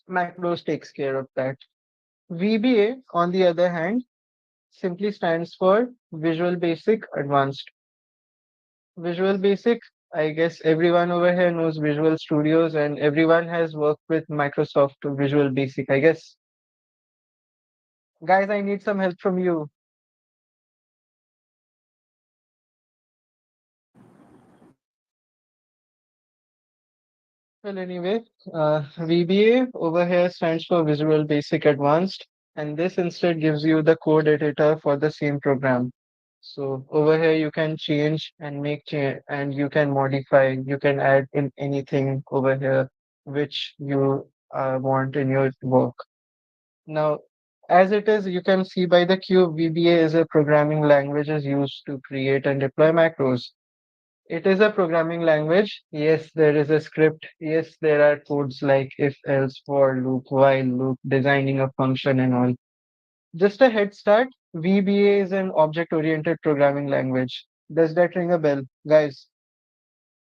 Macros takes care of that. VBA, on the other hand, simply stands for Visual Basic Advanced. Visual Basic, I guess everyone over here knows Visual Studios and everyone has worked with Microsoft Visual Basic, I guess. Guys, I need some help from you. Well, anyway, VBA over here stands for Visual Basic Advanced, and this instead gives you the code editor for the same program. So over here you can change and make change, and you can modify, you can add in anything over here which you want in your work. Now, as it is, you can see by the cube, VBA is a programming language is used to create and deploy macros. It is a programming language. Yes, there is a script. Yes, there are codes like if, else, for loop, while loop, designing a function and all. Just a head start, VBA is an object-oriented programming language. Does that ring a bell, guys?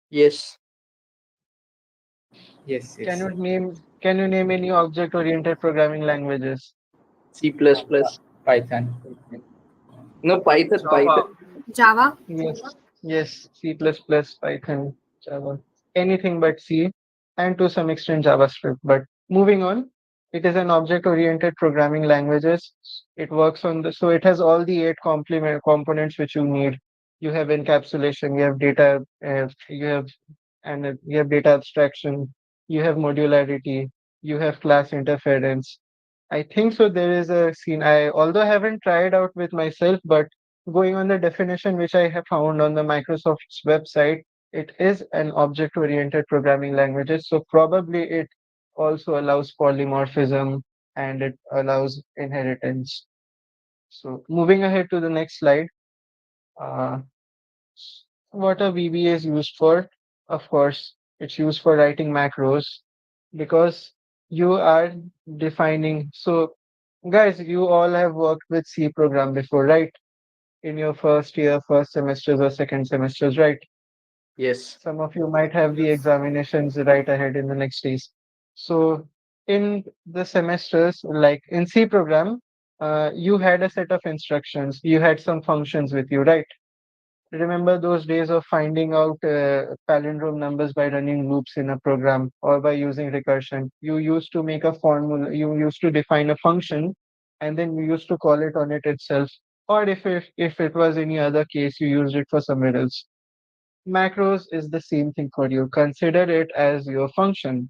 Yes. Yes. Can Yes. you name any object-oriented programming languages? C++, Python. No, Python. Java. Python. Java. Yes, yes, C++, Python, Java, anything but C, and to some extent JavaScript. But moving on, it is an object-oriented programming languages. It works on the, so it has all the eight complement components which you need. You have encapsulation, you have data, you have data abstraction, you have modularity, you have class interference. I think so. There is a scene. Although I haven't tried out with myself, but going on the definition which I have found on the Microsoft's website, it is an object-oriented programming languages. So probably it also allows polymorphism and it allows inheritance. So moving ahead to the next slide, uh, what a VBA is used for? Of course, it's used for writing macros because you are defining. So guys, you all have worked with C program before, right? In your first year, first semesters or second semesters, right? Yes. Some of you might have the Yes. examinations right ahead in the next days. So in the semesters, like in C program, you had a set of instructions. You had some functions with you, right? Remember those days of finding out palindrome numbers by running loops in a program or by using recursion. You used to make a formula, you used to define a function, and then you used to call it on it itself. Or if it was any other case, you used it for somewhere else. Macros is the same thing for you. Consider it as your function.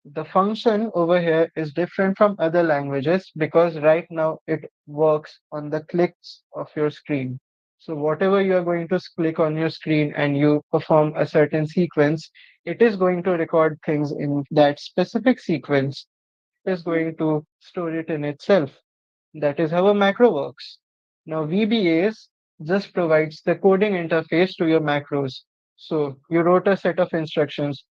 The function over here is different from other languages because right now it works on the clicks of your screen. So whatever you are going to click on your screen and you perform a certain sequence, it is going to record things in that specific sequence. It is going to store it in itself. That is how a macro works. Now VBAs just provides the coding interface to your macros. So you wrote a set of instructions.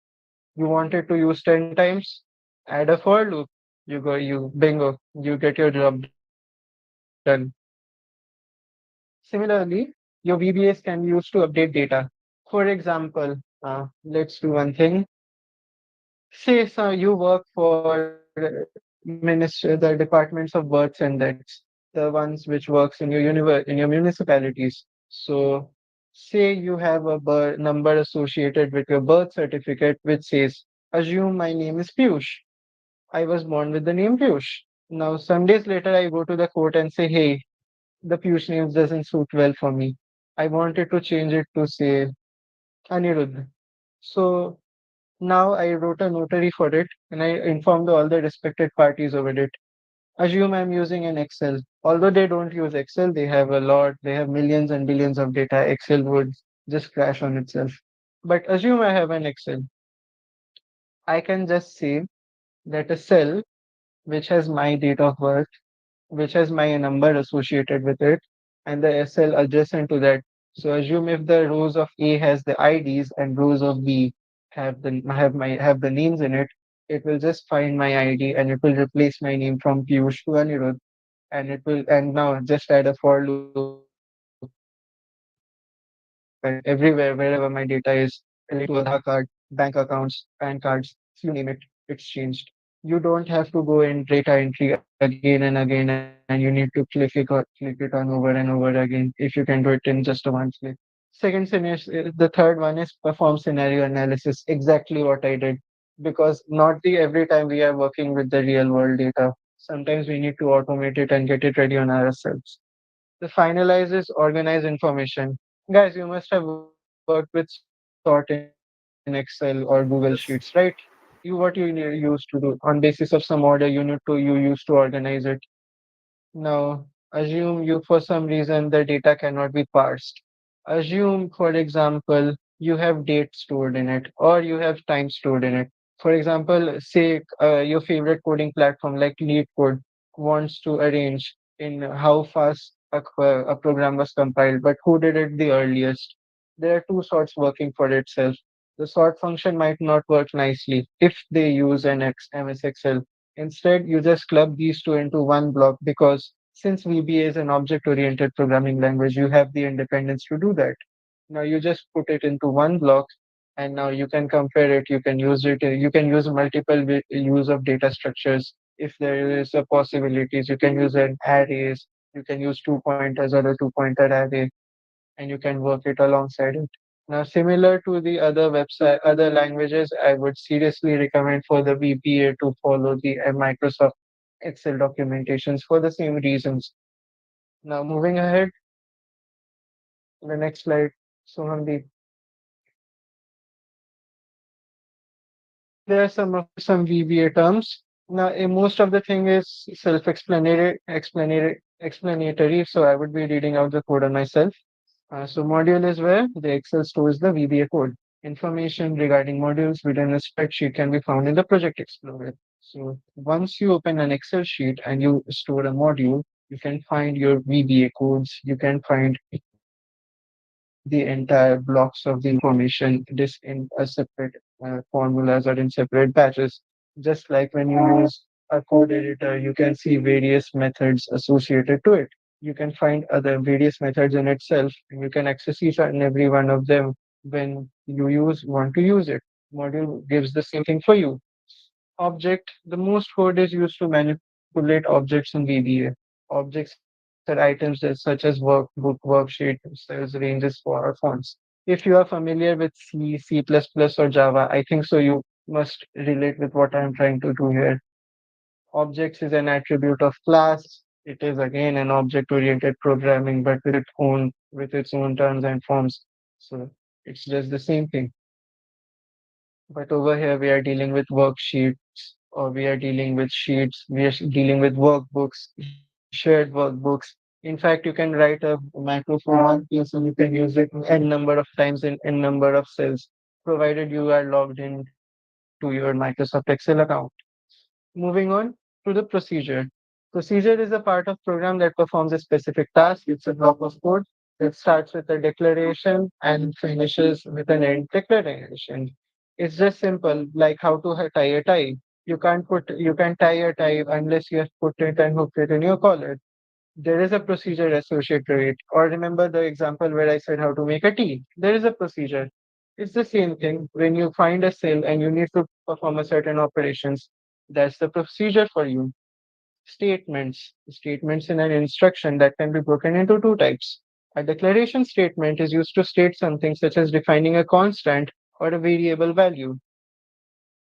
You wanted to use 10 times, add a for loop. You bingo, you get your job done. Similarly, your VBAs can be used to update data. For example, let's do one thing. Say so you work for the departments of births and deaths, the ones which works in your in your municipalities. So say you have a number associated with your birth certificate which says, assume my name is Piyush. I was born with the name Piyush. Now, some days later, I go to the court and say, hey, the Piyush name doesn't suit well for me. I wanted to change it to say Anirudh. So now I wrote a notary for it and I informed all the respected parties over it. Assume I'm using an Excel. Although they don't use Excel, they have millions and billions of data. Excel would just crash on itself. But assume I have an Excel. I can just say that a cell which has my date of birth, which has my number associated with it, and the SL adjacent to that. So assume if the rows of A has the IDs and rows of B have the names in it, it will just find my ID and it will replace my name from Piyush to Anirudh, and now just add a for loop and everywhere wherever my data is related to Aadhaar card, bank accounts, PAN cards, you name it, it's changed. You don't have to go in data entry again and again, and you need to click it on over and over again if you can do it in just a one click. Second scenario, the third one is perform scenario analysis. Exactly what I did, because not the every time we are working with the real world data. Sometimes we need to automate it and get it ready on ourselves. The finalize is organize information. Guys, you must have worked with sort in Excel or Google Sheets, right? You what you used to do on basis of some order you used to organize it. Now, assume you for some reason the data cannot be parsed. Assume, for example, you have date stored in it or you have time stored in it. For example, say your favorite coding platform like LeetCode wants to arrange in how fast a program was compiled, but who did it the earliest. There are two sorts working for itself. The sort function might not work nicely if they use an MS Excel. Instead, you just club these two into one block because since VBA is an object-oriented programming language, you have the independence to do that. Now you just put it into one block, and now you can compare it. You can use it. You can use multiple use of data structures. If there is a possibilities, you can use an arrays. You can use two pointers or a two-pointer array, and you can work it alongside it. Now, similar to the other website, other languages, I would seriously recommend for the VBA to follow the Microsoft Excel documentations for the same reasons. Now, moving ahead, the next slide. So, Hamdi, there are some VBA terms. Now, most of the thing is explanatory. So, I would be reading out the code on myself. So module is where the Excel stores the VBA code. Information regarding modules within a spreadsheet can be found in the Project Explorer. So once you open an Excel sheet and you store a module, you can find your VBA codes. You can find the entire blocks of the information this in a separate formulas or in separate batches. Just like when you use a code editor, you can see various methods associated to it. You can find other various methods in itself, and you can access each and every one of them when you use want to use it. Module gives the same thing for you. Object, the most code is used to manipulate objects in VBA. Objects are items such as workbook, worksheet, cells, ranges, for fonts. If you are familiar with C, C++, or Java, I think so you must relate with what I'm trying to do here. Objects is an attribute of class. It is again an object-oriented programming, but with its own terms and forms. So it's just the same thing. But over here, we are dealing with worksheets, or we are dealing with sheets, we are dealing with workbooks, shared workbooks. In fact, you can write a macro for one piece and you can use it n number of times in n number of cells, provided you are logged into your Microsoft Excel account. Moving on to the procedure. Procedure is a part of program that performs a specific task. It's a block of code that starts with a declaration and finishes with an end declaration. It's just simple, like how to tie a tie. You can't tie a tie unless you have put it and hooked it in your collar. There is a procedure associated to it. Or remember the example where I said how to make a tea. There is a procedure. It's the same thing. When you find a cell and you need to perform a certain operations, that's the procedure for you. statements. Statements in an instruction that can be broken into two types. A declaration statement is used to state something such as defining a constant or a variable value.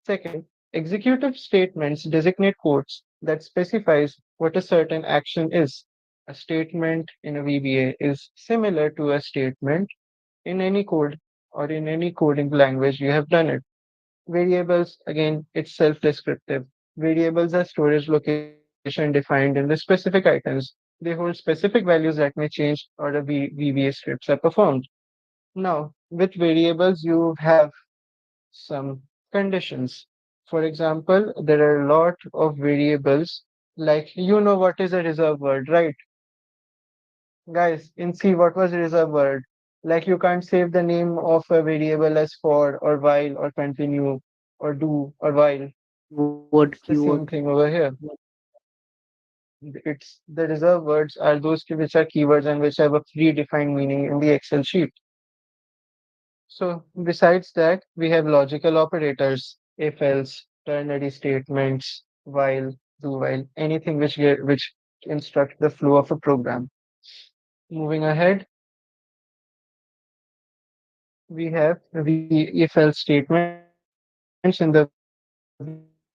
Second, executive statements designate codes that specifies what a certain action is. A statement in a VBA is similar to a statement in any code or in any coding language you have done it. Variables, again, it's self-descriptive. Variables are storage location defined in the specific items. They hold specific values that may change or the VBA scripts are performed. Now, with variables, you have some conditions. For example, there are a lot of variables, like you know what is a reserve word, right? Guys, in C, what was reserve word? Like you can't save the name of a variable as for or while or continue or do or while. Keyword, It's the keyword. same thing over here. It's the reserved words are those which are keywords and which have a predefined meaning in the Excel sheet. So besides that, we have logical operators, if else, ternary statements, while, do while, anything which instruct the flow of a program. Moving ahead, we have the if else statements in the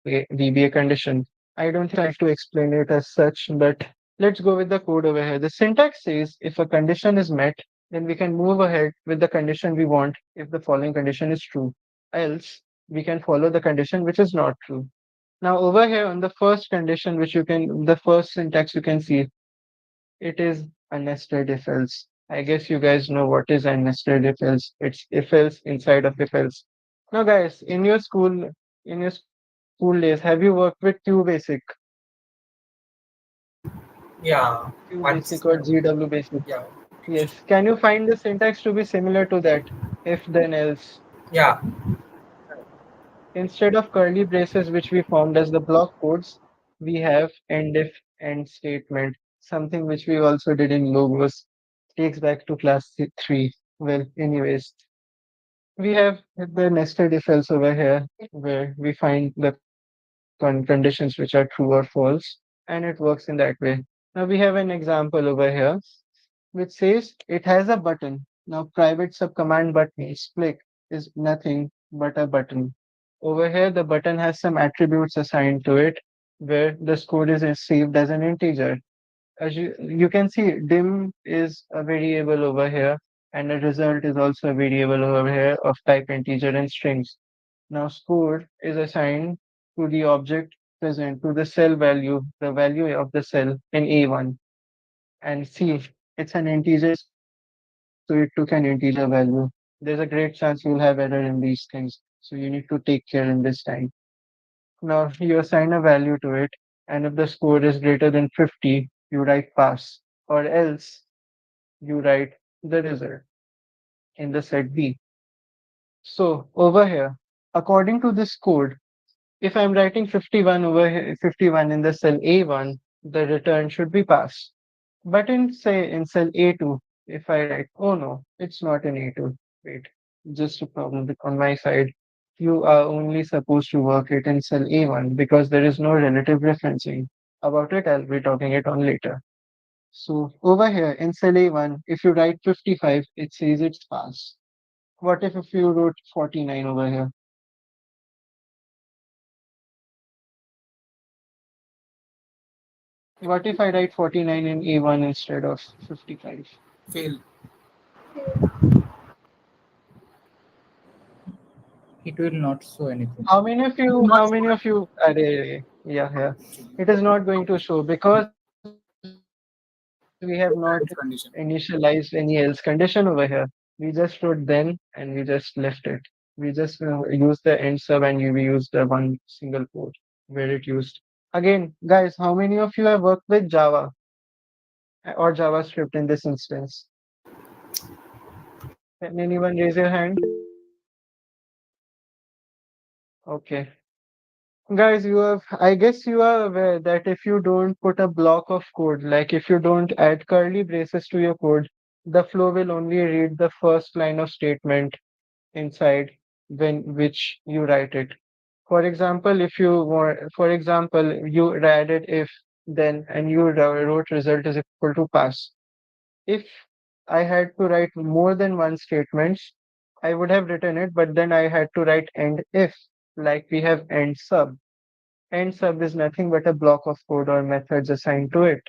VBA condition. I don't think I have time to explain it as such, but let's go with the code over here. The syntax says if a condition is met, then we can move ahead with the condition we want if the following condition is true. Else, we can follow the condition which is not true. Now over here on the first condition, the first syntax you can see, it is a nested if else. I guess you guys know what is a nested if else. It's if else inside of if else. Now guys, in your school days, have you worked with QBasic? Yeah, QBasic or once. GW basic? Yeah, Yes. Can you find the syntax to be similar to that? If then else. yeah, Instead of curly braces, which we formed as the block codes, we have end if end statement, something which we also did in logos. Takes back to class 3. Well, anyways, we have the nested if else over here, where we find the conditions which are true or false, and it works in that way. Now we have an example over here which says it has a button. Now, private subcommand button click is nothing but a button. Over here, the button has some attributes assigned to it where the score is saved as an integer. As you can see, dim is a variable over here, and the result is also a variable over here of type integer and strings. Now, score is assigned to the object present, to the cell value, the value of the cell in A1. And see, it's an integer, so it took an integer value. There's a great chance you'll have error in these things, so you need to take care in this time. Now, you assign a value to it, and if the score is greater than 50, you write pass, or else you write the result in the set B. So, over here, according to this code, if I'm writing 51 over here, 51 in the cell A1, the return should be pass. But in cell A2, if I write, oh no, it's not in A2. Wait, just a problem on my side. You are only supposed to work it in cell A1 because there is no relative referencing. About it, I'll be talking it on later. So over here in cell A1, if you write 55, it says it's pass. What if you wrote 49 over here? What if I write 49 in A1 instead of 55? fail. It will not show anything. How many of you, yeah, yeah. It is not going to show because we have not initialized any else condition. condition over here. We just wrote then and we just left it. We just use the end sub and we use the one single code where it used. Again, guys, how many of you have worked with Java or JavaScript in this instance? Can anyone raise your hand? Okay. Guys, I guess you are aware that if you don't put a block of code, like if you don't add curly braces to your code, the flow will only read the first line of statement inside when which you write it. For example, you added if then and you wrote result is equal to pass. If I had to write more than one statement, I would have written it, but then I had to write end if, like we have end sub. End sub is nothing but a block of code or methods assigned to it.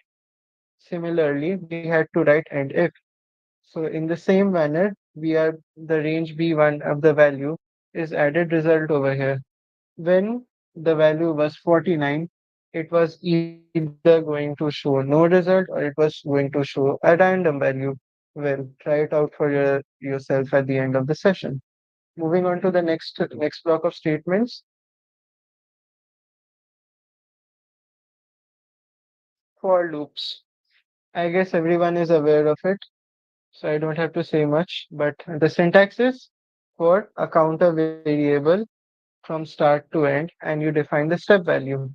Similarly, we had to write end if. So in the same manner, we are the range B1 of the value is added result over here. When the value was 49, it was either going to show no result or it was going to show a random value. Well, try it out for yourself at the end of the session. Moving on to the next block of statements, for loops. I guess everyone is aware of it, so I don't have to say much, but the syntax is for a counter variable from start to end, and you define the step value.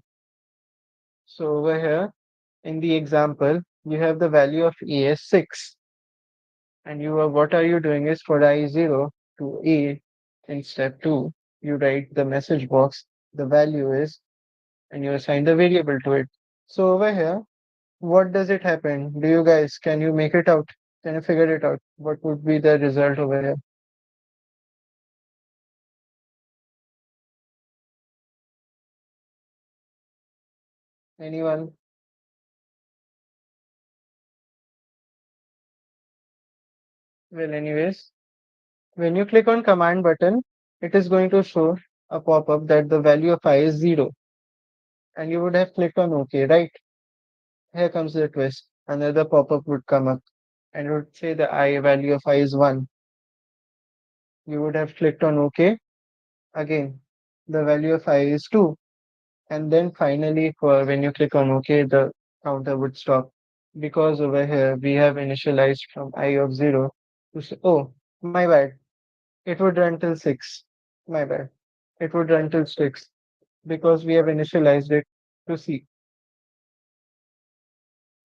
So over here, in the example, you have the value of a as 6, and you are what are you doing is for I 0 to a in step 2, you write the message box, the value is, and you assign the variable to it. So over here, what does it happen? Do you guys, can you make it out? Can you figure it out? What would be the result over here? Anyone? Well, anyways, when you click on command button, it is going to show a pop-up that the value of I is 0, and you would have clicked on OK, right? Here comes the twist. Another pop-up would come up and it would say the I value of I is 1. You would have clicked on OK. Again, the value of I is 2. And then finally, for when you click on OK, the counter would stop. Because over here, we have initialized from I of 0 to oh, my bad. It would run till 6. My bad. It would run till 6 because we have initialized it to C.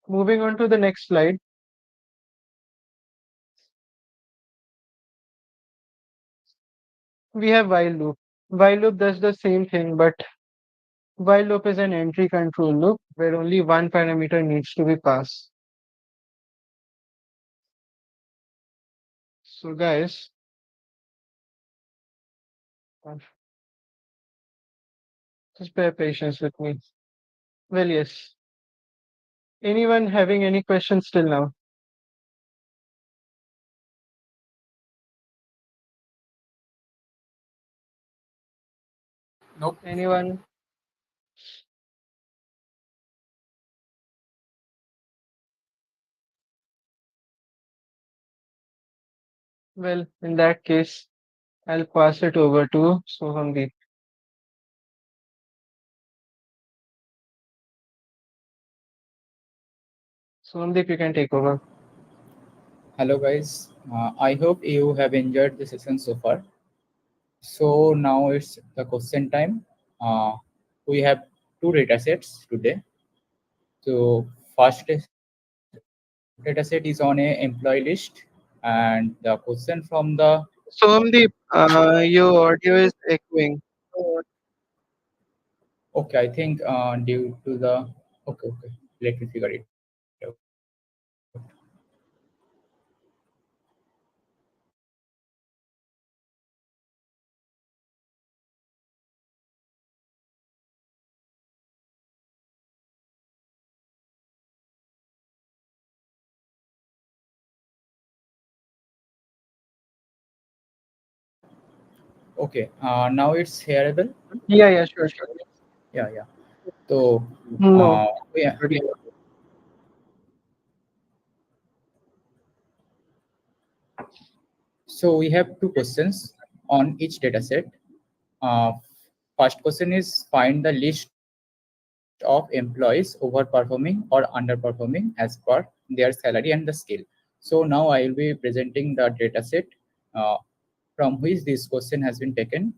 Moving on to the next slide, we have while loop. While loop does the same thing, but while loop is an entry control loop where only one parameter needs to be passed. So guys, just bear patience with me. Well, yes. Anyone having any questions till now? Nope. Anyone? Well, in that case, I'll pass it over to Sohamdeep. Sohamdeep, you can take over. Hello guys, I hope you have enjoyed the session so far. So now it's the question time. Uh, we have two data sets today. So first data set is on a employee list, and the question from the Sohamdeep, your audio is echoing. okay, I think due to the okay, let me figure it out. Okay, now it's hearable. Yeah, sure, sure. Yeah. So No. yeah, so we have two questions on each data set. Uh, First question is find the list of employees overperforming or underperforming as per their salary and the skill. So now I will be presenting the data set uh, from which this question has been taken.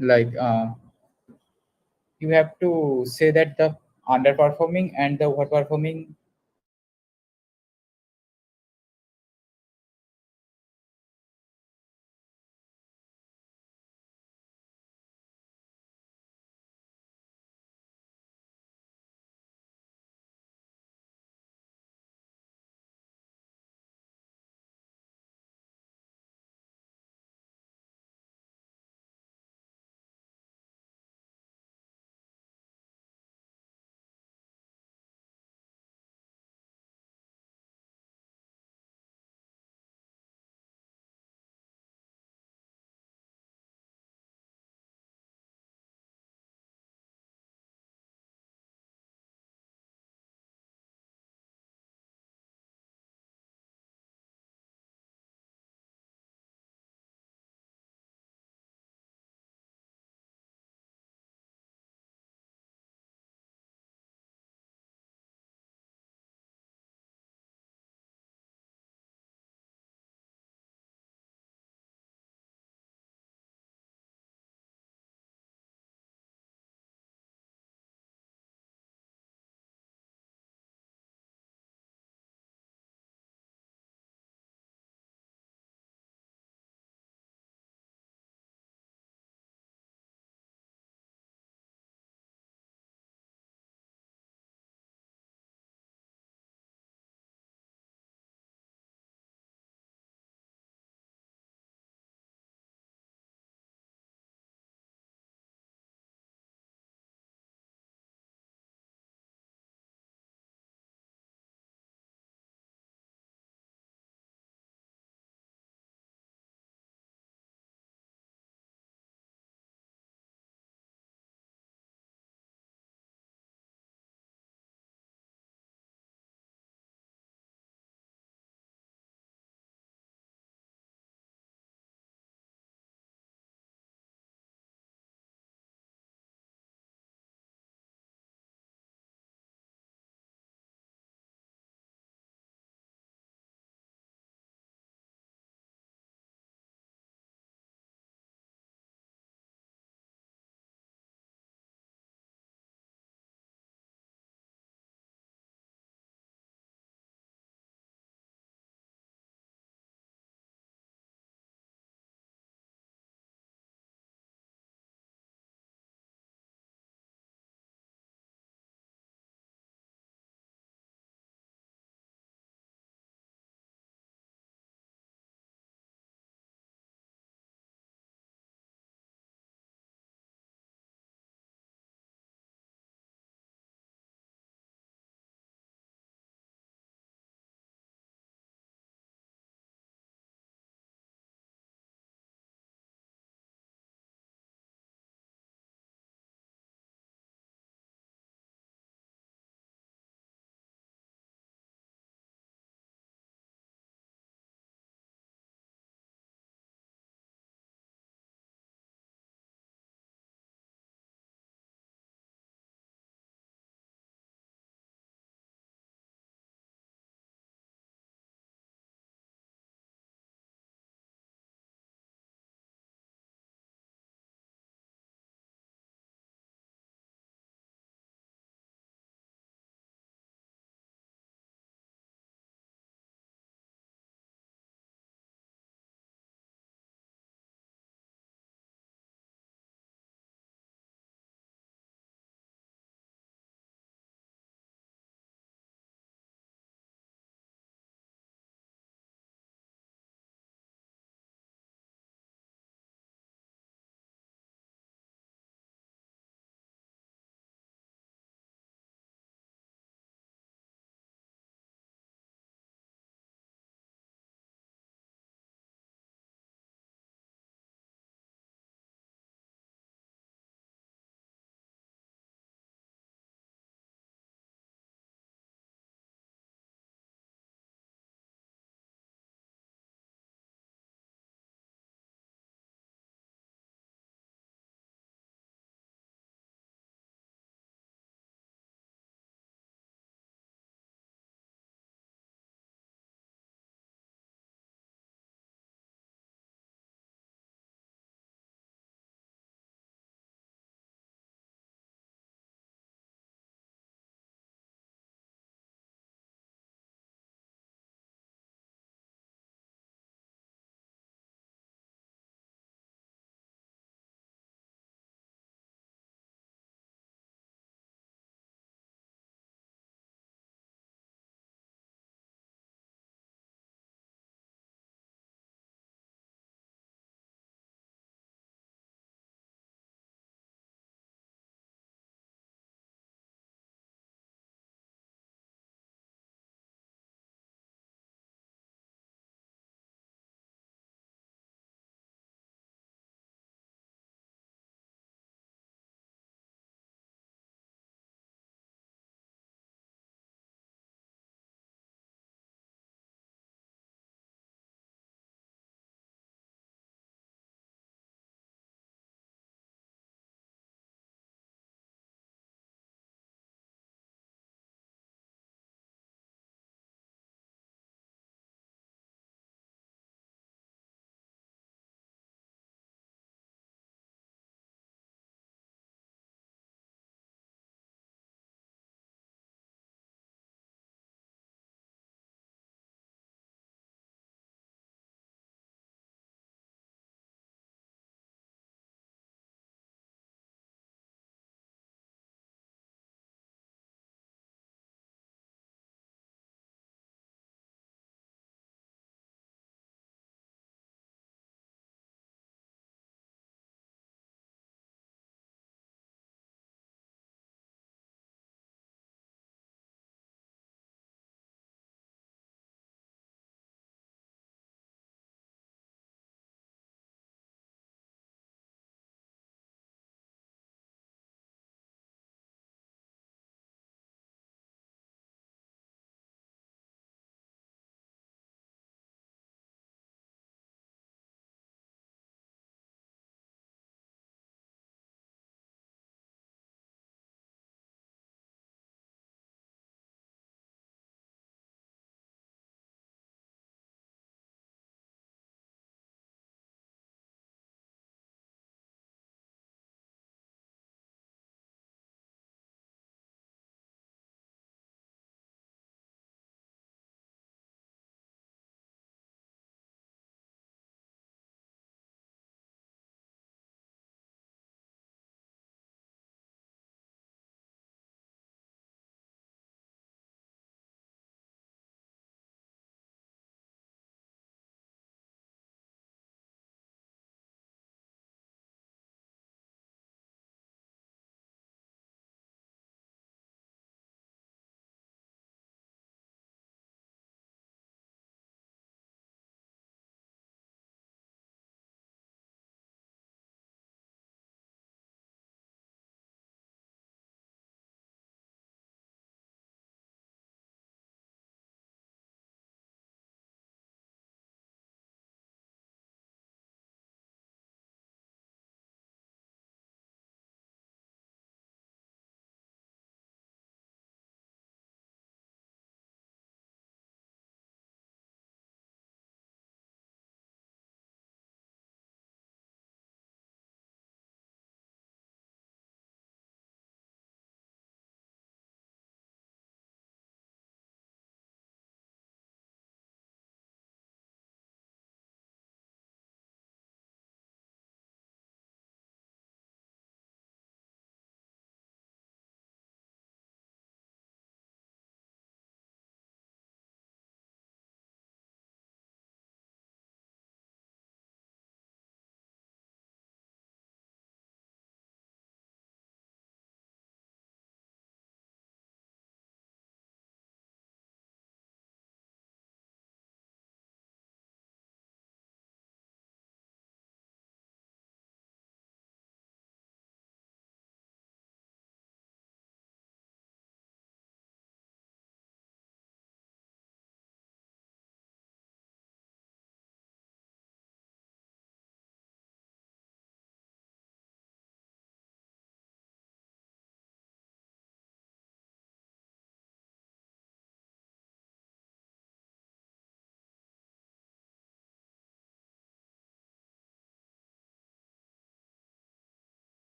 like you have to say that the underperforming and the overperforming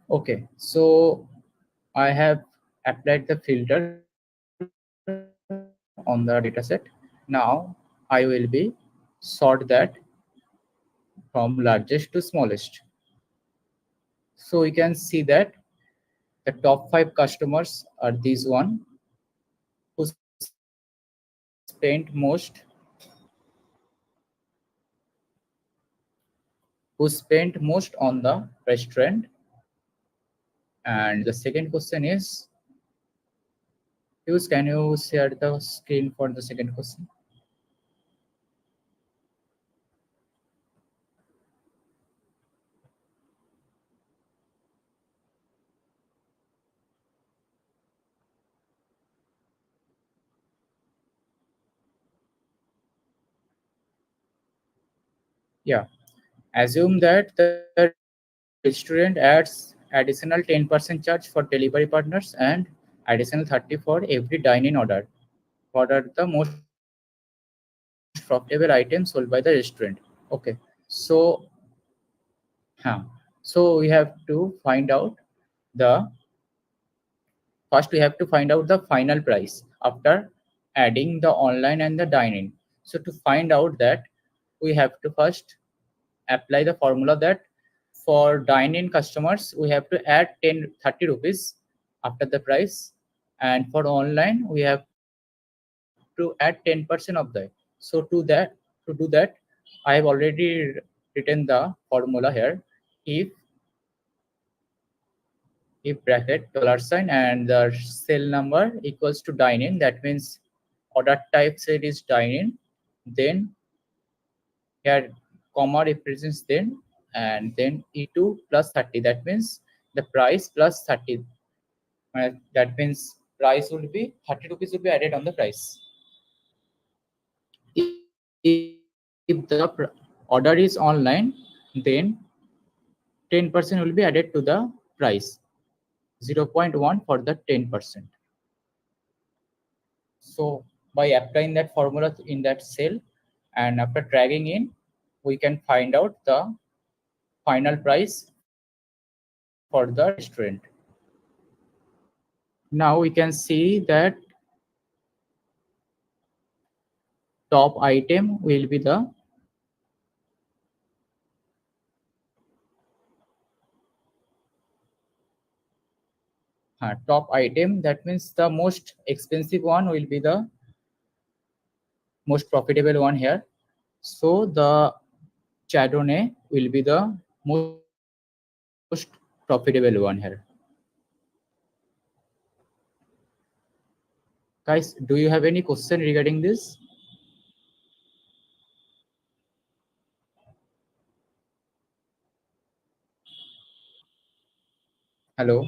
Okay, so I have applied the filter on the dataset. Now I will be sort that from largest to smallest. So we can see that the top 5 customers are these one who spent most on the restaurant. And the second question is, Piyush, can you share the screen for the second question? Yeah. Assume that the restaurant adds additional 10% charge for delivery partners and additional 30 for every dine-in order. What are the most profitable items sold by the restaurant? Okay. So so we have to find out the first we have to find out the final price after adding the online and the dine-in. So to find out that, we have to first apply the formula that for dine-in customers we have to add 30 rupees after the price, and for online we have to add 10% of that. So to do that I have already written the formula here. If bracket $sign and the cell number equals to dine in, that means order type set is dine in, then here comma represents then, and then E2 plus 30, that means the price plus 30. That means price would be 30 rupees would be added on the price. If the order is online, then 10% will be added to the price, 0.1 for the 10%. So by applying that formula in that cell and after dragging in, we can find out the final price for the restaurant. Now we can see that top item will be the top item. That means the most expensive one will be the most profitable one here. So the Chardonnay will be the most profitable one here. Guys, do you have any question regarding this? Hello.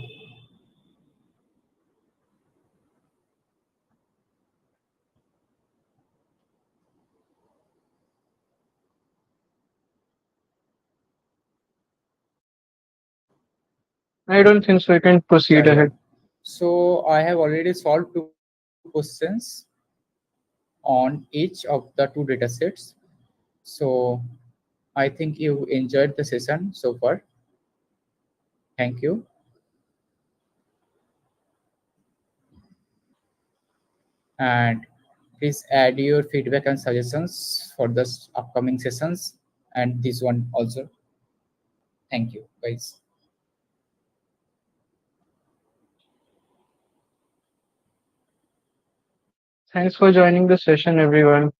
I don't think so. You can proceed Yeah, ahead. yeah. So I have already solved 2 questions on each of the 2 datasets. So I think you enjoyed the session so far. Thank you. And please add your feedback and suggestions for the upcoming sessions and this one also. Thank you, guys. Thanks for joining the session, everyone.